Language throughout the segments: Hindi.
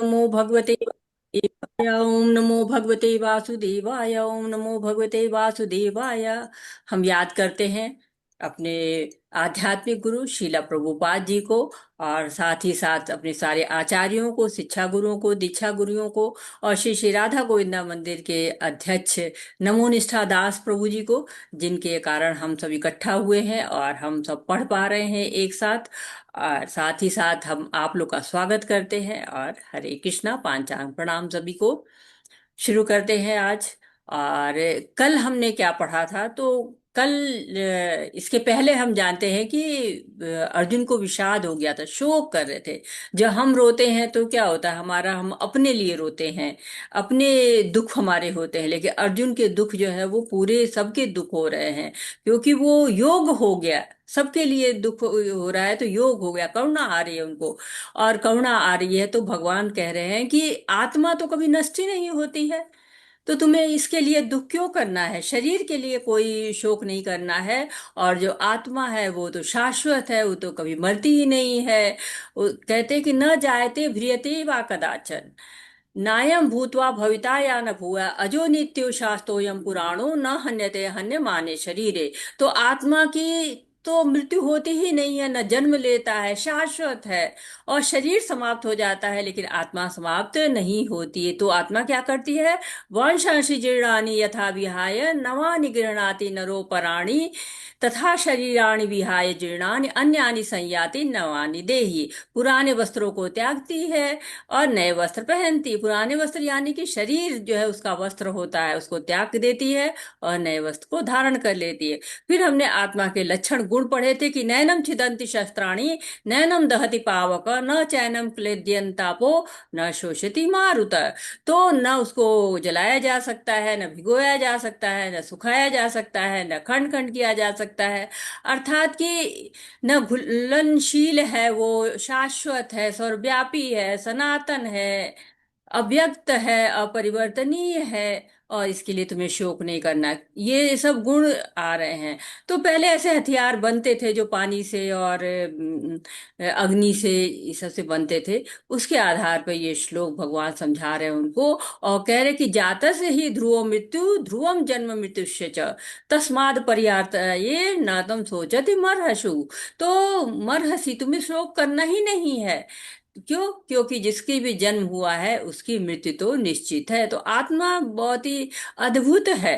नमो भगवते वासुदेवाय। ओम नमो भगवते वासुदेवाय। ओम नमो भगवते वासुदेवाय। हम याद करते हैं अपने आध्यात्मिक गुरु श्रीला प्रभुपाद जी को, और साथ ही साथ अपने सारे आचार्यों को, शिक्षा गुरुओं को, दीक्षा गुरुओं को, और श्री श्री राधा गोविंदा मंदिर के अध्यक्ष नमो निष्ठा दास प्रभु जी को, जिनके कारण हम सब इकट्ठा हुए हैं और हम सब पढ़ पा रहे हैं एक साथ। और साथ ही साथ हम आप लोग का स्वागत करते हैं और हरे कृष्णा पांचांग प्रणाम सभी को। शुरू करते हैं आज। और कल हमने क्या पढ़ा था, तो कल इसके पहले हम जानते हैं कि अर्जुन को विषाद हो गया था, शोक कर रहे थे। जब हम रोते हैं तो क्या होता है, हमारा हम अपने लिए रोते हैं, अपने दुख हमारे होते हैं। लेकिन अर्जुन के दुख जो है वो पूरे सबके दुख हो रहे हैं, क्योंकि वो योग हो गया। सबके लिए दुख हो रहा है तो योग हो गया, करुणा आ रही है उनको। और करुणा आ रही है तो भगवान कह रहे हैं कि आत्मा तो कभी नष्ट ही नहीं होती है, तो तुम्हें इसके लिए दुख क्यों करना है, शरीर के लिए कोई शोक नहीं करना है। और जो आत्मा है वो तो शाश्वत है, वो तो कभी मरती ही नहीं है। वो कहते कि न जायते म्रियते वा कदाचन, नायम भूत्वा भविता या न भूया, अजो नित्यो शास्तोयम पुराणो न हन्यते हन्य माने शरीरे। तो आत्मा की तो मृत्यु होती ही नहीं है, न जन्म लेता है, शाश्वत है। और शरीर समाप्त हो जाता है लेकिन आत्मा समाप्त नहीं होती है। तो आत्मा क्या करती है, वंशांशी जीर्णानि यथा विहाय नवानि गृह्णाति नरो पराणि, तथा शरीराणि विहाय जीर्णानि अन्यानि संयाति नवानि देहि। पुराने वस्त्रों को त्यागती है और नए वस्त्र पहनती। पुराने वस्त्र यानी कि शरीर जो है उसका वस्त्र होता है, उसको त्याग देती है और नए वस्त्र को धारण कर लेती है। फिर हमने आत्मा के लक्षण गुण पढ़े थे कि नैनम छिदन्ति शस्त्राणि, नैनम दहति पावक, न चैनम क्लेद्यंतापो, न शोषति मारुत। तो न उसको जलाया जा सकता है, न भिगोया जा सकता है, न सुखाया जा सकता है, न खंड खंड किया जा सकता है। अर्थात कि न घुलनशील है, वो शाश्वत है, सर्वव्यापी है, सनातन है, अव्यक्त है, अपरिवर्तनीय है। और इसके लिए तुम्हें शोक नहीं करना। ये सब गुण आ रहे हैं। तो पहले ऐसे हथियार बनते थे जो पानी से और अग्नि से, इस सब से बनते थे। उसके आधार पर ये श्लोक भगवान समझा रहे हैं उनको, और कह रहे कि जात से ही ध्रुव मृत्यु ध्रुवम जन्म मृत्युश्च च, तस्माद पर्यार्थ ये न तुम सोचति मरहसु। तो मरहसी, तुम्हें शोक करना ही नहीं है। क्यों? क्योंकि जिसकी भी जन्म हुआ है उसकी मृत्यु तो निश्चित है। तो आत्मा बहुत ही अद्भुत है।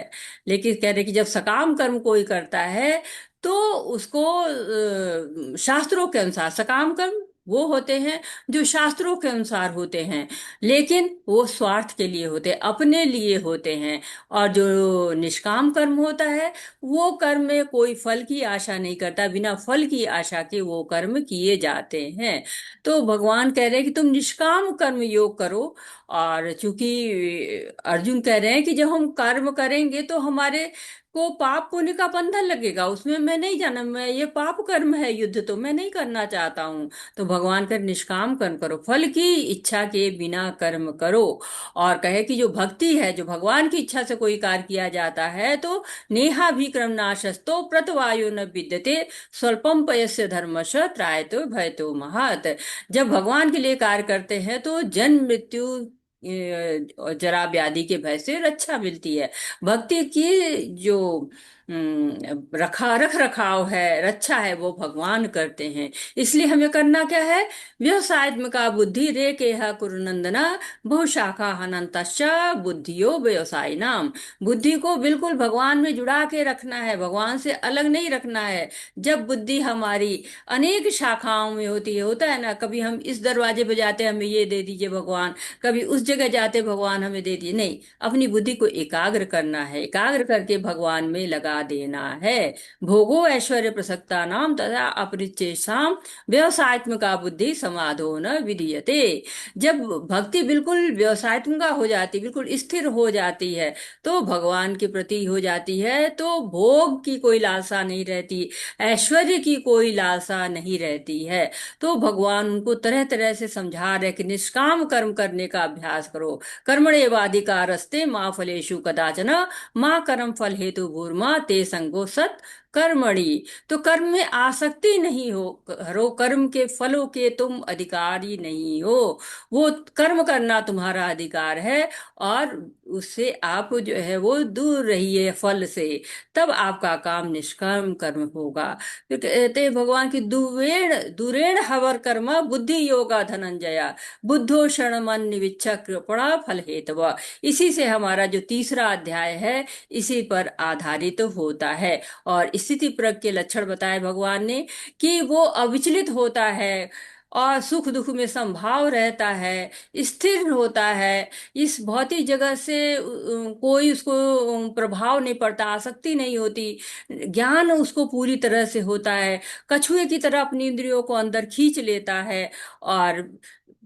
लेकिन कह रहे कि जब सकाम कर्म कोई करता है तो उसको शास्त्रों के अनुसार सकाम कर्म वो होते हैं जो शास्त्रों के अनुसार होते हैं, लेकिन वो स्वार्थ के लिए होते हैं, अपने लिए होते हैं। और जो निष्काम कर्म होता है वो कर्म में कोई फल की आशा नहीं करता, बिना फल की आशा के वो कर्म किए जाते हैं। तो भगवान कह रहे हैं कि तुम निष्काम कर्म योग करो। और चूंकि अर्जुन कह रहे हैं कि जब हम कर्म करेंगे तो हमारे को पाप पुण्य का बंधन लगेगा, उसमें मैं नहीं जाना, मैं ये पाप कर्म है, युद्ध तो मैं नहीं करना चाहता हूँ। तो भगवान कर निष्काम कर्म करो, फल की इच्छा के बिना कर्म करो। और कहे कि जो भक्ति है, जो भगवान की इच्छा से कोई कार्य किया जाता है, तो नेहा भी क्रम नाशस्तो प्रतवायु न विद्यते, स्वल्पम पयस्य धर्मश त्रायतो भयतो महत्। जब भगवान के लिए कार्य करते हैं तो जन्म मृत्यु और जरा व्याधि के भय से रक्षा मिलती है। भक्ति की जो रख रखाव है, रक्षा है, वो भगवान करते हैं। इसलिए हमें करना क्या है, व्यवसायत्मका बुद्धि रे के कुरुनंदना, बहुशाखा हनंतश्च बुद्धियो व्यवसाय नाम। बुद्धि को बिल्कुल भगवान में जुड़ा के रखना है, भगवान से अलग नहीं रखना है। जब बुद्धि हमारी अनेक शाखाओं में होती है, होता है ना, कभी हम इस दरवाजे पे जाते हैं, हमें ये दे दीजिए भगवान, कभी उस जगह जाते भगवान हमें दे दीजिए, नहीं, अपनी बुद्धि को एकाग्र करना है, एकाग्र करके भगवान में लगा देना है। भोगो ऐश्वर्य प्रसक्ता नाम तथा अपरिचेषाम व्यवसायत्मका बुद्धि समाधो न विधीयते। जब भक्ति बिल्कुल व्यवसायत्मका हो जाती, बिल्कुल स्थिर हो जाती है, तो भगवान के प्रति हो जाती है, तो भोग की कोई लालसा नहीं रहती, ऐश्वर्य की कोई लालसा नहीं रहती है। तो भगवान उनको तरह तरह से समझा रहे कि निष्काम कर्म करने का अभ्यास करो। कर्मण्येवाधिकारस्ते माँ फलेषु कदाचन, माँ कर्म फल हेतु भूर्मा ते संगो सत कर्मणि, तो कर्म में आसक्ति नहीं हो करो, कर्म के फलों के तुम अधिकारी नहीं हो। वो कर्म करना तुम्हारा अधिकार है, और उससे आप जो है वो दूर रहिए फल से, तब आपका काम निष्काम कर्म होगा। तो कहते हैं भगवान की दुवेण दुरेण हवर कर्म बुद्धि योगा धनंजया, बुद्धो क्षण मन निविच्छ कृपणा फल हेतव। इसी से हमारा जो तीसरा अध्याय है इसी पर आधारित होता है। और स्थिति प्रज्ञ के लक्षण बताए भगवान ने कि वो अविचलित होता है, और सुख दुख में संभाव रहता है, स्थिर होता है। इस भौतिक जगत से कोई उसको प्रभाव नहीं पड़ता, आसक्ति नहीं होती, ज्ञान उसको पूरी तरह से होता है, कछुए की तरह अपनी इंद्रियों को अंदर खींच लेता है। और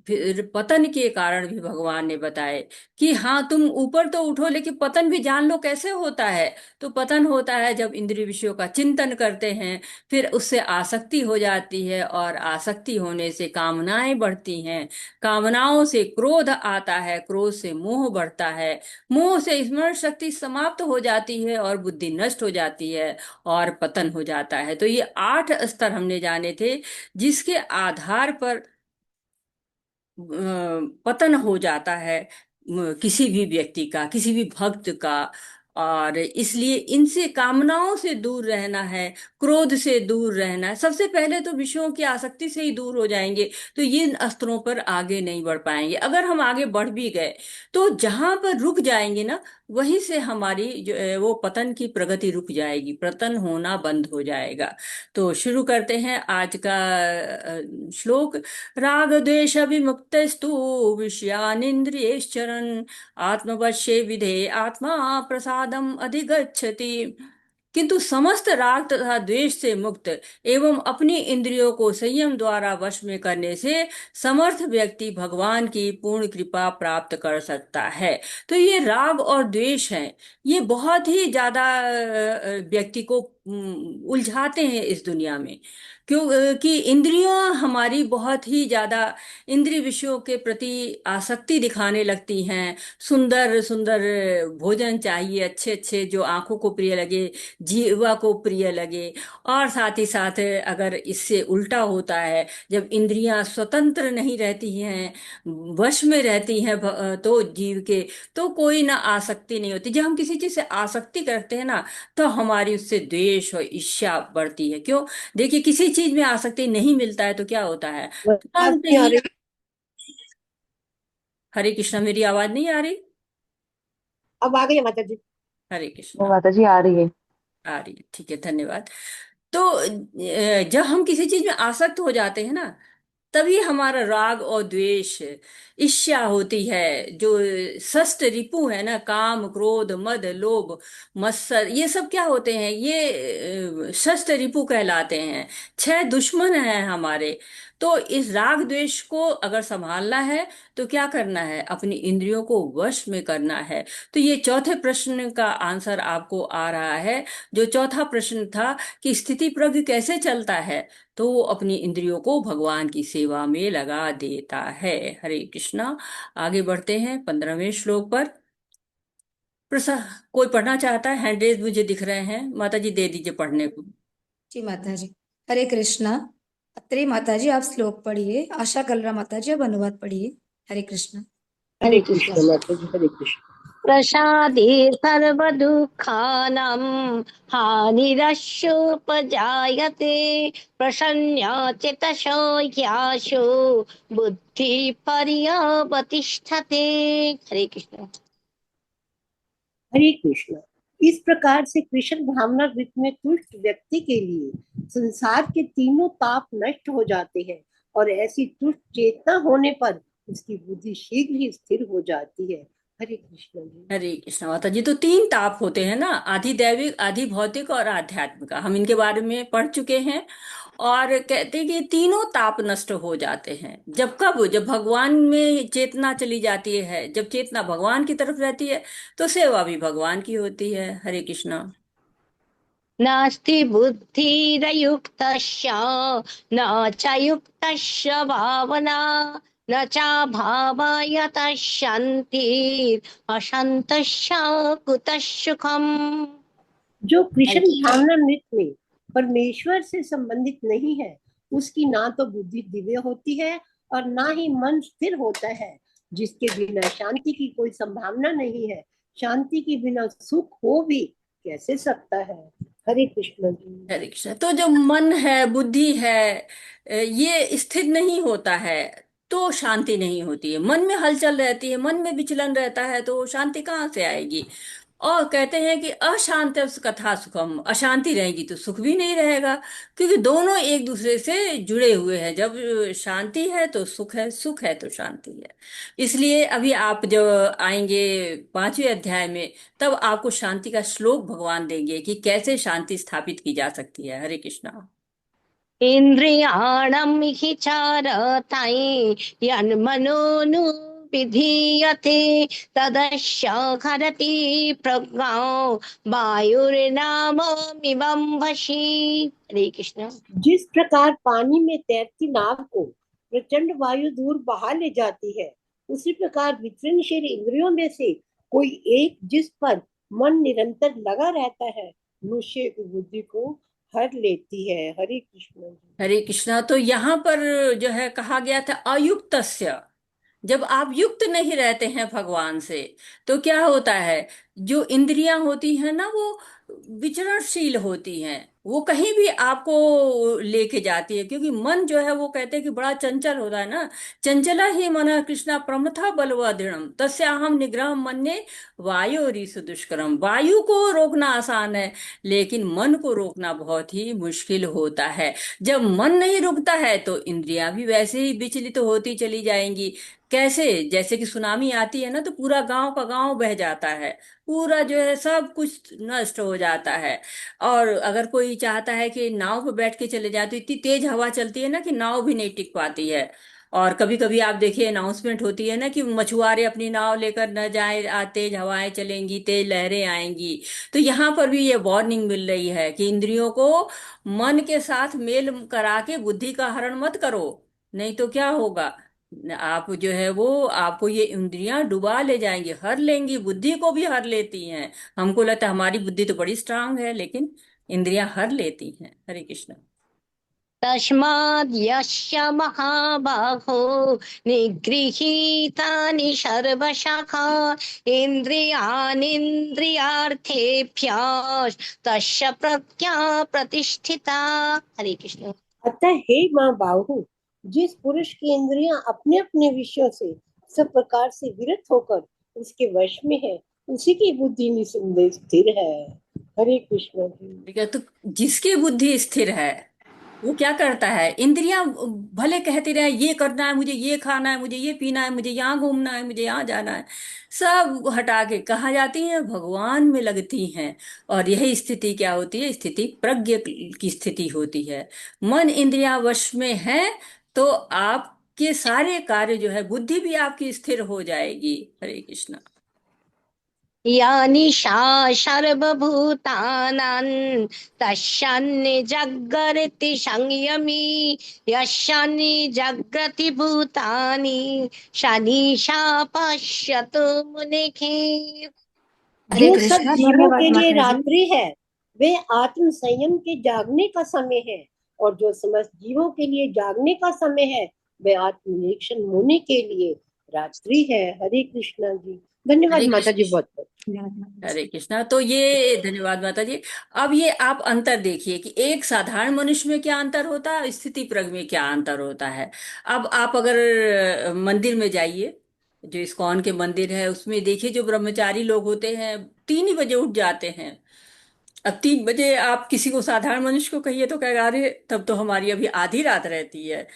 फिर पतन के कारण भी भगवान ने बताए कि हाँ तुम ऊपर तो उठो, लेकिन पतन भी जान लो कैसे होता है। तो पतन होता है जब इंद्रिय विषयों का चिंतन करते हैं, फिर उससे आसक्ति हो जाती है, और आसक्ति होने से कामनाएं बढ़ती हैं, कामनाओं से क्रोध आता है, क्रोध से मोह बढ़ता है, मोह से स्मरण शक्ति समाप्त हो जाती है, और बुद्धि नष्ट हो जाती है, और पतन हो जाता है। तो ये 8 स्तर हमने जाने थे, जिसके आधार पर पतन हो जाता है किसी भी व्यक्ति का, किसी भी भक्त का। और इसलिए इनसे, कामनाओं से दूर रहना है, क्रोध से दूर रहना है। सबसे पहले तो विषयों की आसक्ति से ही दूर हो जाएंगे, तो ये इन स्तरों पर आगे नहीं बढ़ पाएंगे। अगर हम आगे बढ़ भी गए तो जहां पर रुक जाएंगे ना, वहीं से हमारी जो है वो पतन की प्रगति रुक जाएगी, पतन होना बंद हो जाएगा। तो शुरू करते हैं आज का श्लोक। राग द्वेष विमुक्तस्तु विषयानिन्द्रियैश्चरन् आत्मवश्ये विधे आत्मा प्रसादम अधिगच्छति। किंतु समस्त राग तथा द्वेष से मुक्त एवं अपनी इंद्रियों को संयम द्वारा वश में करने से समर्थ व्यक्ति भगवान की पूर्ण कृपा प्राप्त कर सकता है। तो ये राग और द्वेष हैं, ये बहुत ही ज्यादा व्यक्ति को उलझाते हैं इस दुनिया में। क्यों? कि इंद्रियों हमारी बहुत ही ज्यादा इंद्रिय विषयों के प्रति आसक्ति दिखाने लगती हैं। सुंदर सुंदर भोजन चाहिए, अच्छे अच्छे, जो आंखों को प्रिय लगे, जीवा को प्रिय लगे। और साथ ही साथ अगर इससे उल्टा होता है, जब इंद्रियां स्वतंत्र नहीं रहती हैं, वश में रहती हैं तो जीव के, तो कोई ना आसक्ति नहीं होती। जब हम किसी चीज से आसक्ति करते हैं ना, तो हमारी उससे द्वेष और ईर्ष्या बढ़ती है। क्यों? देखिए, किसी चीज में आसक्ति नहीं मिलता है तो क्या होता है, आवाज तुरंत नहीं आ ही। रही। हरे कृष्णा, मेरी आवाज नहीं आ रही? अब आ गई माता जी। हरे वो कृष्णा। माता जी आ रही है। आ रही है, ठीक है, धन्यवाद। तो जब हम किसी चीज में आसक्त हो जाते हैं ना, तभी हमारा राग और द्वेष, ईर्ष्या होती है। जो षष्ट रिपु है ना, काम क्रोध मद लोभ मत्सर, ये सब क्या होते हैं? ये षष्ट रिपु कहलाते हैं, 6 दुश्मन हैं हमारे। तो इस राग द्वेष को अगर संभालना है तो क्या करना है? अपनी इंद्रियों को वश में करना है। तो ये चौथे प्रश्न का आंसर आपको आ रहा है। जो चौथा प्रश्न था कि स्थिति प्रज्ञ कैसे चलता है, तो वो अपनी इंद्रियों को भगवान की सेवा में लगा देता है। हरे कृष्णा। आगे बढ़ते हैं 15वें श्लोक पर। प्रसा कोई पढ़ना चाहता है? हैंड रेज मुझे दिख रहे हैं, माता जी दे दीजिए पढ़ने को। जी माता जी। हरे कृष्णा। अत्रे माता जी आप श्लोक पढ़िए, आशा कलरा माता जी आप अनुवाद पढ़िए। हरे कृष्णा। हरे हरे कृष्ण। कृष्ण माता जी, हरे कृष्ण। प्रसादे सर्वदुःखानां हानिरस्योपजायते प्रसन्ना चेतसो ह्याशो बुद्धि पर्यवतिष्ठते। हरे कृष्ण। हरे कृष्ण। इस प्रकार से कृष्ण भावना वृत्त में तुष्ट व्यक्ति के लिए संसार के तीनों ताप नष्ट हो जाते हैं, और ऐसी तुष्ट चेतना होने पर उसकी बुद्धि शीघ्र ही स्थिर हो जाती है। हरे कृष्ण जी। हरे कृष्ण माता जी। तो 3 ताप होते हैं ना, आधि दैविक, आधि भौतिक और आध्यात्मिक, हम इनके बारे में पढ़ चुके हैं। और कहते हैं कि तीनों ताप नष्ट हो जाते हैं जब, कब? जब भगवान में चेतना चली जाती है, जब चेतना भगवान की तरफ रहती है, तो सेवा भी भगवान की होती है। हरे कृष्णा। नास्ति बुद्धिरयुक्तस्य न च युक्तस्य भावना न च भावयतः शान्तिः अशान्तस्य कुतः सुखम्। जो हरे कृष्ण कृष्ण। भावना नृत्य में परमेश्वर से संबंधित नहीं है, उसकी ना तो बुद्धि दिव्य होती है और ना ही मन स्थिर होता है। जिसके बिना शांति की कोई संभावना नहीं है, शांति के बिना सुख हो भी कैसे सकता है। हरे कृष्ण जी। हरे कृष्ण। तो जो मन है, बुद्धि है, ये स्थिर नहीं होता है तो शांति नहीं होती है। मन में हलचल रहती है, मन में विचलन रहता है, तो शांति कहाँ से आएगी। और कहते हैं कि अशांत कथा सुखम, अशांति रहेगी तो सुख भी नहीं रहेगा, क्योंकि दोनों एक दूसरे से जुड़े हुए हैं। जब शांति है तो सुख है, सुख है तो शांति है। इसलिए अभी आप जब आएंगे 5वें अध्याय में, तब आपको शांति का श्लोक भगवान देंगे कि कैसे शांति स्थापित की जा सकती है। हरे कृष्णा। इन्द्रियाणं हि चारताय यन्मनोनु विधीयते तदस्य हरति प्रज्ञां वायुर्नावमिवं वशी। हरे कृष्ण। जिस प्रकार पानी में तैरती नाव को प्रचंड वायु दूर बहा ले जाती है, उसी प्रकार विचरणशील इंद्रियों में से कोई एक जिस पर मन निरंतर लगा रहता है, मनुष्य की बुद्धि को हर लेती है। हरे कृष्ण जी। हरे कृष्णा। तो यहाँ पर जो है कहा गया था अयुक्तस्य। जब आप युक्त नहीं रहते हैं भगवान से, तो क्या होता है, जो इंद्रियां होती हैं ना, वो विचरणशील होती हैं। वो कहीं भी आपको लेके जाती है, क्योंकि मन जो है वो कहते हैं कि बड़ा चंचल होता है ना। चंचला ही मन कृष्णा प्रमथा बलवा दृढ़ तस्याहम निग्रह मन्ये वायु रिसु दुष्करम। वायु को रोकना आसान है, लेकिन मन को रोकना बहुत ही मुश्किल होता है। जब मन नहीं रुकता है तो इंद्रियां भी वैसे ही विचलित होती चली जाएंगी। कैसे, जैसे कि सुनामी आती है ना, तो पूरा गांव का गांव बह जाता है, पूरा जो है सब कुछ नष्ट हो जाता है। और अगर कोई चाहता है कि नाव पर बैठ के चले जाए, तो इतनी तेज हवा चलती है ना कि नाव भी नहीं टिक पाती है। और कभी कभी आप देखिए अनाउंसमेंट होती है ना कि मछुआरे अपनी नाव लेकर न जाए, तेज हवाएं चलेंगी, तेज लहरें आएंगी। तो यहाँ पर भी ये वार्निंग मिल रही है कि इंद्रियों को मन के साथ मेल करा के बुद्धि का हरण मत करो, नहीं तो क्या होगा, आप जो है वो, आपको ये इंद्रियां डुबा ले जाएंगी, हर लेंगी, बुद्धि को भी हर लेती हैं। हमको लगता है हमारी बुद्धि तो बड़ी स्ट्रांग है, लेकिन इंद्रियां हर लेती हैं। हरे कृष्ण। तस्माद् यस्य महाबाहो निगृहीतानि सर्वशः इन्द्रियाणीन्द्रियार्थेभ्यः तस्य प्रज्ञा प्रतिष्ठिता। हरे कृष्ण। अतः हे माँ बाहु, जिस पुरुष की इंद्रियां अपने अपने विषयों से सब प्रकार से विरत होकर उसके वश में है, उसी की बुद्धि निसंदेह स्थिर है। हरे कृष्ण जी। ठीक है। तो जिसकी बुद्धि स्थिर है, वो क्या करता है, इंद्रियां भले कहती रहे ये करना है मुझे, ये खाना है मुझे, ये पीना है मुझे, यहाँ घूमना है मुझे, यहाँ जाना है, सब हटा के कहा जाती है भगवान में लगती हैं। और यही स्थिति क्या होती है, स्थिति प्रज्ञ की स्थिति होती है। मन इंद्रियां वश में है, तो आपके सारे कार्य जो है, बुद्धि भी आपकी स्थिर हो जाएगी। हरे कृष्ण। या निशा सर्वभूतानां तस्यान्निजग्गरिति संयमी यस्यान्नि जग्रति भूतानि शनिशा पश्यतु मुनिः। हरे जो सब कृष्णा, जीवों धन्यवाद के लिए माता जी। रात्रि है, वे आत्म संयम के जागने का समय है। और जो समस्त जीवों के लिए जागने का समय है, वे आत्मनिरीक्षण होने के लिए रात्रि है। हरे कृष्णा जी। धन्यवाद हरे माता जी, कृष्ण। बहुत बहुत। धन्यवाद माता जी। हरे कृष्णा। तो ये धन्यवाद माता जी। अब ये आप अंतर देखिए कि एक साधारण मनुष्य में क्या अंतर होता है, स्थिति प्रज्ञ में क्या अंतर होता है। अब आप अगर मंदिर में जाइए, जो इस्कॉन के मंदिर है उसमें देखिए, जो ब्रह्मचारी लोग होते हैं 3 ही बजे उठ जाते हैं। अब 3 बजे आप किसी को, साधारण मनुष्य को कहिए तो कहेगा अरे तब तो हमारी अभी आधी रात रहती है।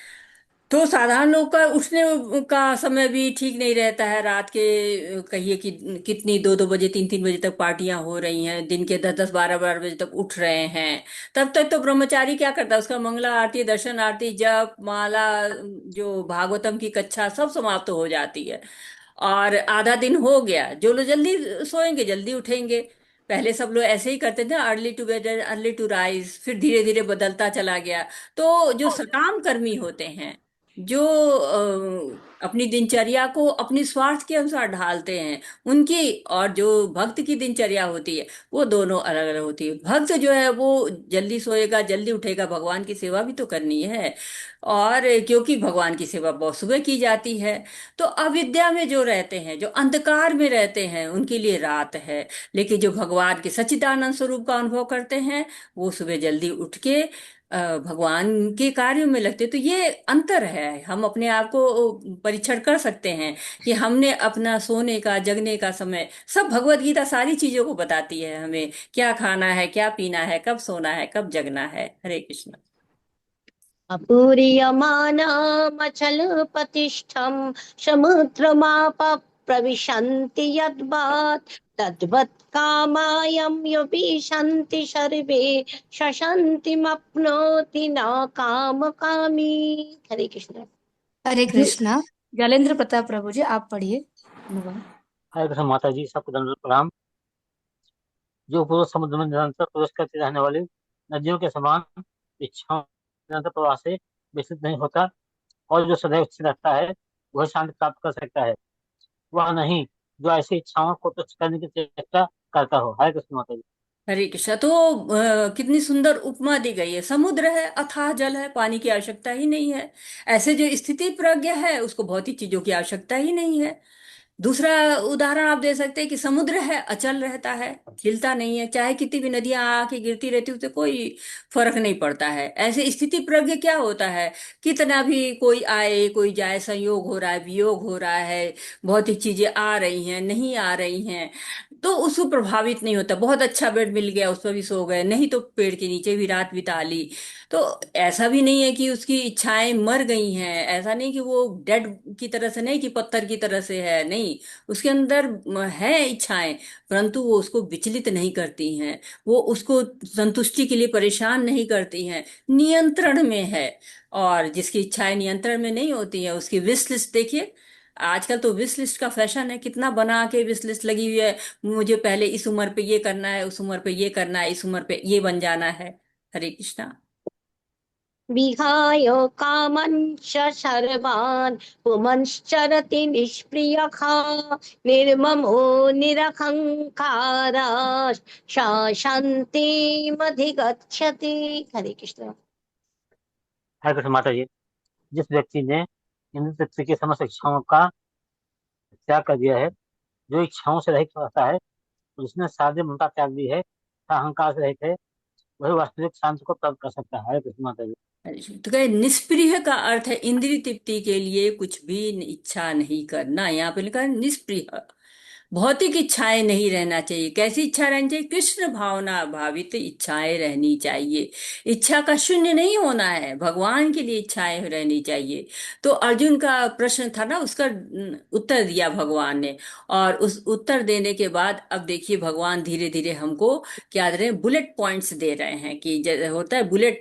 तो साधारण लोग का उठने का समय भी ठीक नहीं रहता है। रात के कहिए कि कितनी 2-2 बजे, 3-3 बजे तक पार्टियां हो रही हैं, दिन के 10-10, 12-12 बजे तक उठ रहे हैं। तब तक तो ब्रह्मचारी क्या करता है, उसका मंगला आरती, दर्शन आरती, जप माला, जो भागवतम की कक्षा, सब समाप्त हो जाती है। और आधा दिन हो गया। जो लोग जल्दी सोएंगे जल्दी उठेंगे। पहले सब लोग ऐसे ही करते थे, early to bed early to rise, फिर धीरे धीरे बदलता चला गया। तो जो सकाम कर्मी होते हैं, जो अपनी दिनचर्या को अपनी स्वार्थ के अनुसार ढालते हैं, उनकी, और जो भक्त की दिनचर्या होती है वो दोनों अलग अलग होती है। भक्त जो है वो जल्दी सोएगा, जल्दी उठेगा, भगवान की सेवा भी तो करनी है। और क्योंकि भगवान की सेवा बहुत सुबह की जाती है। तो अविद्या में जो रहते हैं, जो अंधकार में रहते हैं, उनके लिए रात है। लेकिन जो भगवान के सच्चिदानंद स्वरूप का अनुभव करते हैं, वो सुबह जल्दी उठ के भगवान के कार्यों में लगते। तो ये अंतर है, हम अपने आप को परीक्षण कर सकते हैं कि हमने अपना सोने का, जगने का समय, सब भगवत गीता सारी चीजों को बताती है हमें, क्या खाना है, क्या पीना है, कब सोना है, कब जगना है। हरे कृष्ण। अपूर्यमानामचलपतिष्ठं समुद्रमाप प्रविशन्ति यद्वत् तद्वत् कामायं योऽभिशन्ति सर्वे शशन्तिमप्नोति न कामकामी। हरे कृष्ण। हरे जो कृष्णा। जलेंद्र प्रताप प्रभु जी आप पढ़िए अनुवाद। हरे कृष्ण माता जी, सबको दंडवत प्रणाम। जो पुरुष समुद्र में निरंतर प्रवेश करते रहने वाली नदियों के समान इच्छाओं के निरंतर प्रवाह से विचलित नहीं होता और जो सदैव स्थिर रहता है, वह शांति प्राप्त कर सकता है। वह नहीं जो ऐसी इच्छाओं को तुच्छ करने की चेष्टा करता हो। हरे कृष्ण माता जी। हरे कृष्णा। तो कितनी सुंदर उपमा दी गई है। समुद्र है, अथाह जल है, पानी की आवश्यकता ही नहीं है। ऐसे जो स्थिति प्रज्ञ है, उसको भौतिक चीजों की आवश्यकता ही नहीं है। दूसरा उदाहरण आप दे सकते हैं कि समुद्र है, अचल रहता है, हिलता नहीं है, चाहे कितनी भी नदियां आके गिरती रहती है, उससे कोई फर्क नहीं पड़ता है। ऐसे स्थिति प्रज्ञ क्या होता है, कितना भी कोई आए कोई जाए, संयोग हो रहा है, वियोग हो रहा है, भौतिक चीजें आ रही हैं, नहीं आ रही हैं, तो उसको प्रभावित नहीं होता। बहुत अच्छा बेड मिल गया, उस पर भी सो गए, नहीं तो पेड़ के नीचे भी रात बिता ली। तो ऐसा भी नहीं है कि उसकी इच्छाएं मर गई हैं, ऐसा नहीं कि वो डेड की तरह से, नहीं कि पत्थर की तरह से है, नहीं। उसके अंदर है इच्छाएं, परंतु वो उसको विचलित नहीं करती हैं, वो उसको संतुष्टि के लिए परेशान नहीं करती हैं, नियंत्रण में है। और जिसकी इच्छाएं नियंत्रण में नहीं होती हैं, उसकी विश लिस्ट देखिए। आजकल तो विश लिस्ट का फैशन है, कितना बना के विश लिस्ट लगी हुई है। मुझे पहले इस उम्र पे ये करना है, उस उम्र पे ये करना है, इस उम्र पे ये बन जाना है। हरे कृष्णा। विहाय कामञ्च सर्वान् पुमंश्चरति निष्प्रियः निर्ममो निरहङ्कारः स शान्तिमधिगच्छति। हरे कृष्ण। हरे कृष्ण माता जी। जिस व्यक्ति ने इंद्र तृप्ति की समस्त इच्छाओं का त्याग कर दिया है, जो इच्छाओं से रहित रहता है, जिसने सारे ममता त्याग दी है, अहंकार से रहित है, वही वास्तविक शांति को प्राप्त कर सकता है। हरे कृष्ण माता जी। तो कहे निष्प्रिय का अर्थ है इंद्रिय तृप्ति के लिए कुछ भी इच्छा नहीं करना। यहाँ पे लिखा है निष्प्रिय। भौतिक इच्छाएं नहीं रहना चाहिए। कैसी इच्छा रहनी चाहिए? कृष्ण भावना भावित इच्छाएं रहनी चाहिए। इच्छा का शून्य नहीं होना है, भगवान के लिए इच्छाएं रहनी चाहिए। तो अर्जुन का प्रश्न था ना, उसका उत्तर दिया भगवान ने। और उस उत्तर देने के बाद अब देखिए, भगवान धीरे धीरे हमको क्या दे रहे हैं, बुलेट पॉइंट्स दे रहे हैं। कि जैसे होता है बुलेट,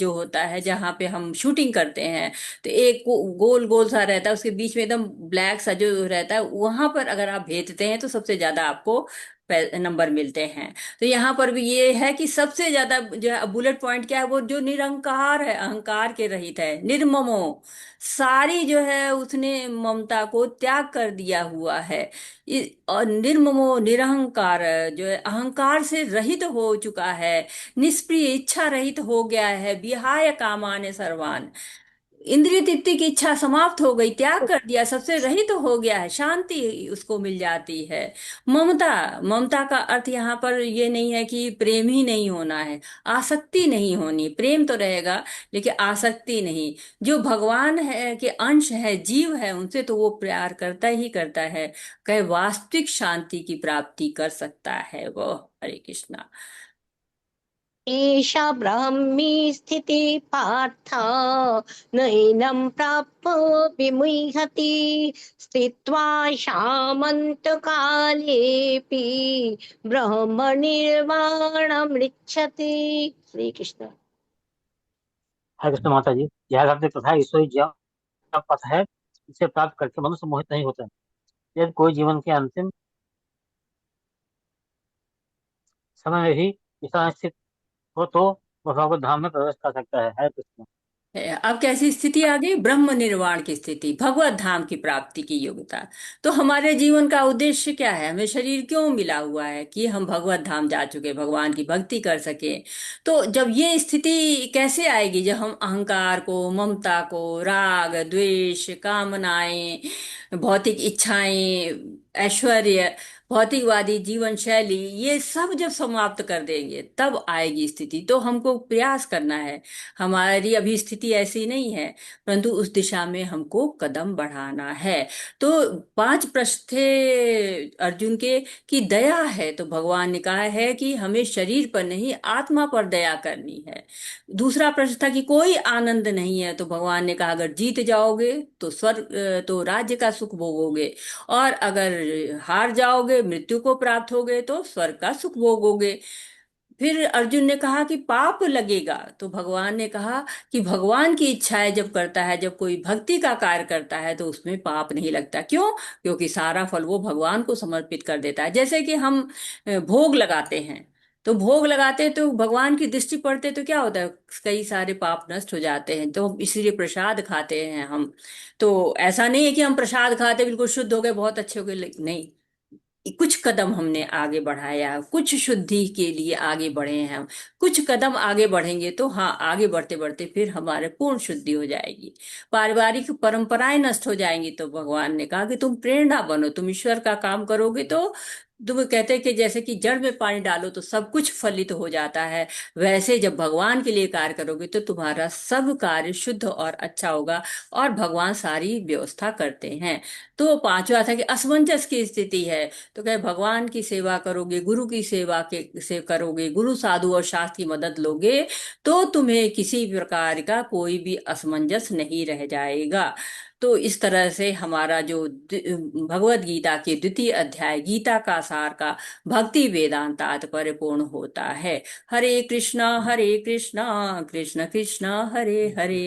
जो होता है जहाँ पे हम शूटिंग करते हैं, तो एक गोल गोल सा रहता है, उसके बीच में एकदम ब्लैक सा जो रहता है, वहां पर अगर आप भेजते हैं तो सबसे ज्यादा आपको नंबर मिलते हैं। तो यहाँ पर भी ये है कि सबसे ज्यादा जो है बुलेट पॉइंट क्या है, वो जो निरंकार है, अहंकार के रहित है, निर्ममो, सारी जो है उसने ममता को त्याग कर दिया हुआ है। और निर्ममो निरहंकार, जो है अहंकार से रहित हो चुका है, निष्प्रिय, इच्छा रहित हो गया है, विहाय कामाने सर्वान, इंद्रिय तृप्ति की इच्छा समाप्त हो गई, त्याग कर दिया, सबसे रहित तो हो गया है, शांति उसको मिल जाती है। ममता, ममता का अर्थ यहाँ पर ये नहीं है कि प्रेम ही नहीं होना है, आसक्ति नहीं होनी। प्रेम तो रहेगा, लेकिन आसक्ति नहीं। जो भगवान है के अंश है, जीव है, उनसे तो वो प्यार करता ही करता है, कहे वास्तविक शांति की प्राप्ति कर सकता है वो। हरे कृष्णा। एषा ब्राह्मी स्थिति पार्थ नैनं प्राप्य विमुह्यति स्थित्वा शामन्तकालेऽपि ब्रह्मनिर्वाणमृच्छति। श्री कृष्ण। हरे कृष्ण माता जी। यह भक्ति तथा ईश्वरी ज्ञान का पथ है। इसे प्राप्त करके मनुष्य मोहित नहीं होता। यदि कोई जीवन के अंतिम समय में भी इस तरह स्थित हो तो वह भगवत धाम में प्रवेश कर सकता है। हरे कृष्ण। अब कैसी स्थिति आ गई? ब्रह्म निर्वाण की स्थिति, भगवत धाम की प्राप्ति की योग्यता। तो हमारे जीवन का उद्देश्य क्या है? हमें शरीर क्यों मिला हुआ है? कि हम भगवत धाम जा चुके, भगवान की भक्ति कर सके। तो जब ये स्थिति कैसे आएगी? जब हम अहंकार को, ममता को, राग द्वेष, कामनाएं, भौतिक इच्छाएं, ऐश्वर्य, भौतिकवादी जीवन शैली, ये सब जब समाप्त कर देंगे तब आएगी स्थिति। तो हमको प्रयास करना है। हमारी अभी स्थिति ऐसी नहीं है, परंतु उस दिशा में हमको कदम बढ़ाना है। तो 5 प्रश्न थे अर्जुन के कि दया है, तो भगवान ने कहा है कि हमें शरीर पर नहीं, आत्मा पर दया करनी है। दूसरा प्रश्न था कि कोई आनंद नहीं है, तो भगवान ने कहा अगर जीत जाओगे तो स्वर्ग, तो राज्य का सुख भोगोगे, और अगर हार जाओगे, मृत्यु को प्राप्त होगे, तो स्वर्ग का सुख भोगोगे। फिर अर्जुन ने कहा कि पाप लगेगा, तो भगवान ने कहा कि भगवान की इच्छाएं जब करता है, जब कोई भक्ति का कार्य करता है, तो उसमें पाप नहीं लगता। क्यों? क्योंकि सारा फल वो भगवान को समर्पित कर देता है। जैसे कि हम भोग लगाते हैं, तो भोग लगाते हैं तो भगवान की दृष्टि पड़ते तो क्या होता है? कई सारे पाप नष्ट हो जाते हैं। तो इसीलिए प्रसाद खाते हैं हम। तो ऐसा नहीं है कि हम प्रसाद खाते बिल्कुल शुद्ध हो गए, बहुत अच्छे हो गए, नहीं। कुछ कदम हमने आगे बढ़ाया, कुछ शुद्धि के लिए आगे बढ़े हैं हम। कुछ कदम आगे बढ़ेंगे तो हाँ, आगे बढ़ते बढ़ते फिर हमारे पूर्ण शुद्धि हो जाएगी। पारिवारिक परंपराएं नष्ट हो जाएंगी, तो भगवान ने कहा कि तुम प्रेरणा बनो, तुम ईश्वर का काम करोगे तो तुम कहते हैं कि जैसे कि जड़ में पानी डालो तो सब कुछ फलित हो जाता है, वैसे जब भगवान के लिए कार्य करोगे तो तुम्हारा सब कार्य शुद्ध और अच्छा होगा। और भगवान सारी व्यवस्था करते हैं। तो पांचवा था कि असमंजस की स्थिति है, तो कहे भगवान की सेवा करोगे, गुरु की सेवा के से करोगे, गुरु साधु और शास्त्र की मदद लोगे, तो तुम्हें किसी प्रकार का कोई भी असमंजस नहीं रह जाएगा। तो इस तरह से हमारा जो भगवत गीता के द्वितीय अध्याय, गीता का सार का भक्ति वेदांत तात्पर्य पूर्ण होता है। हरे कृष्णा कृष्ण कृष्ण हरे हरे,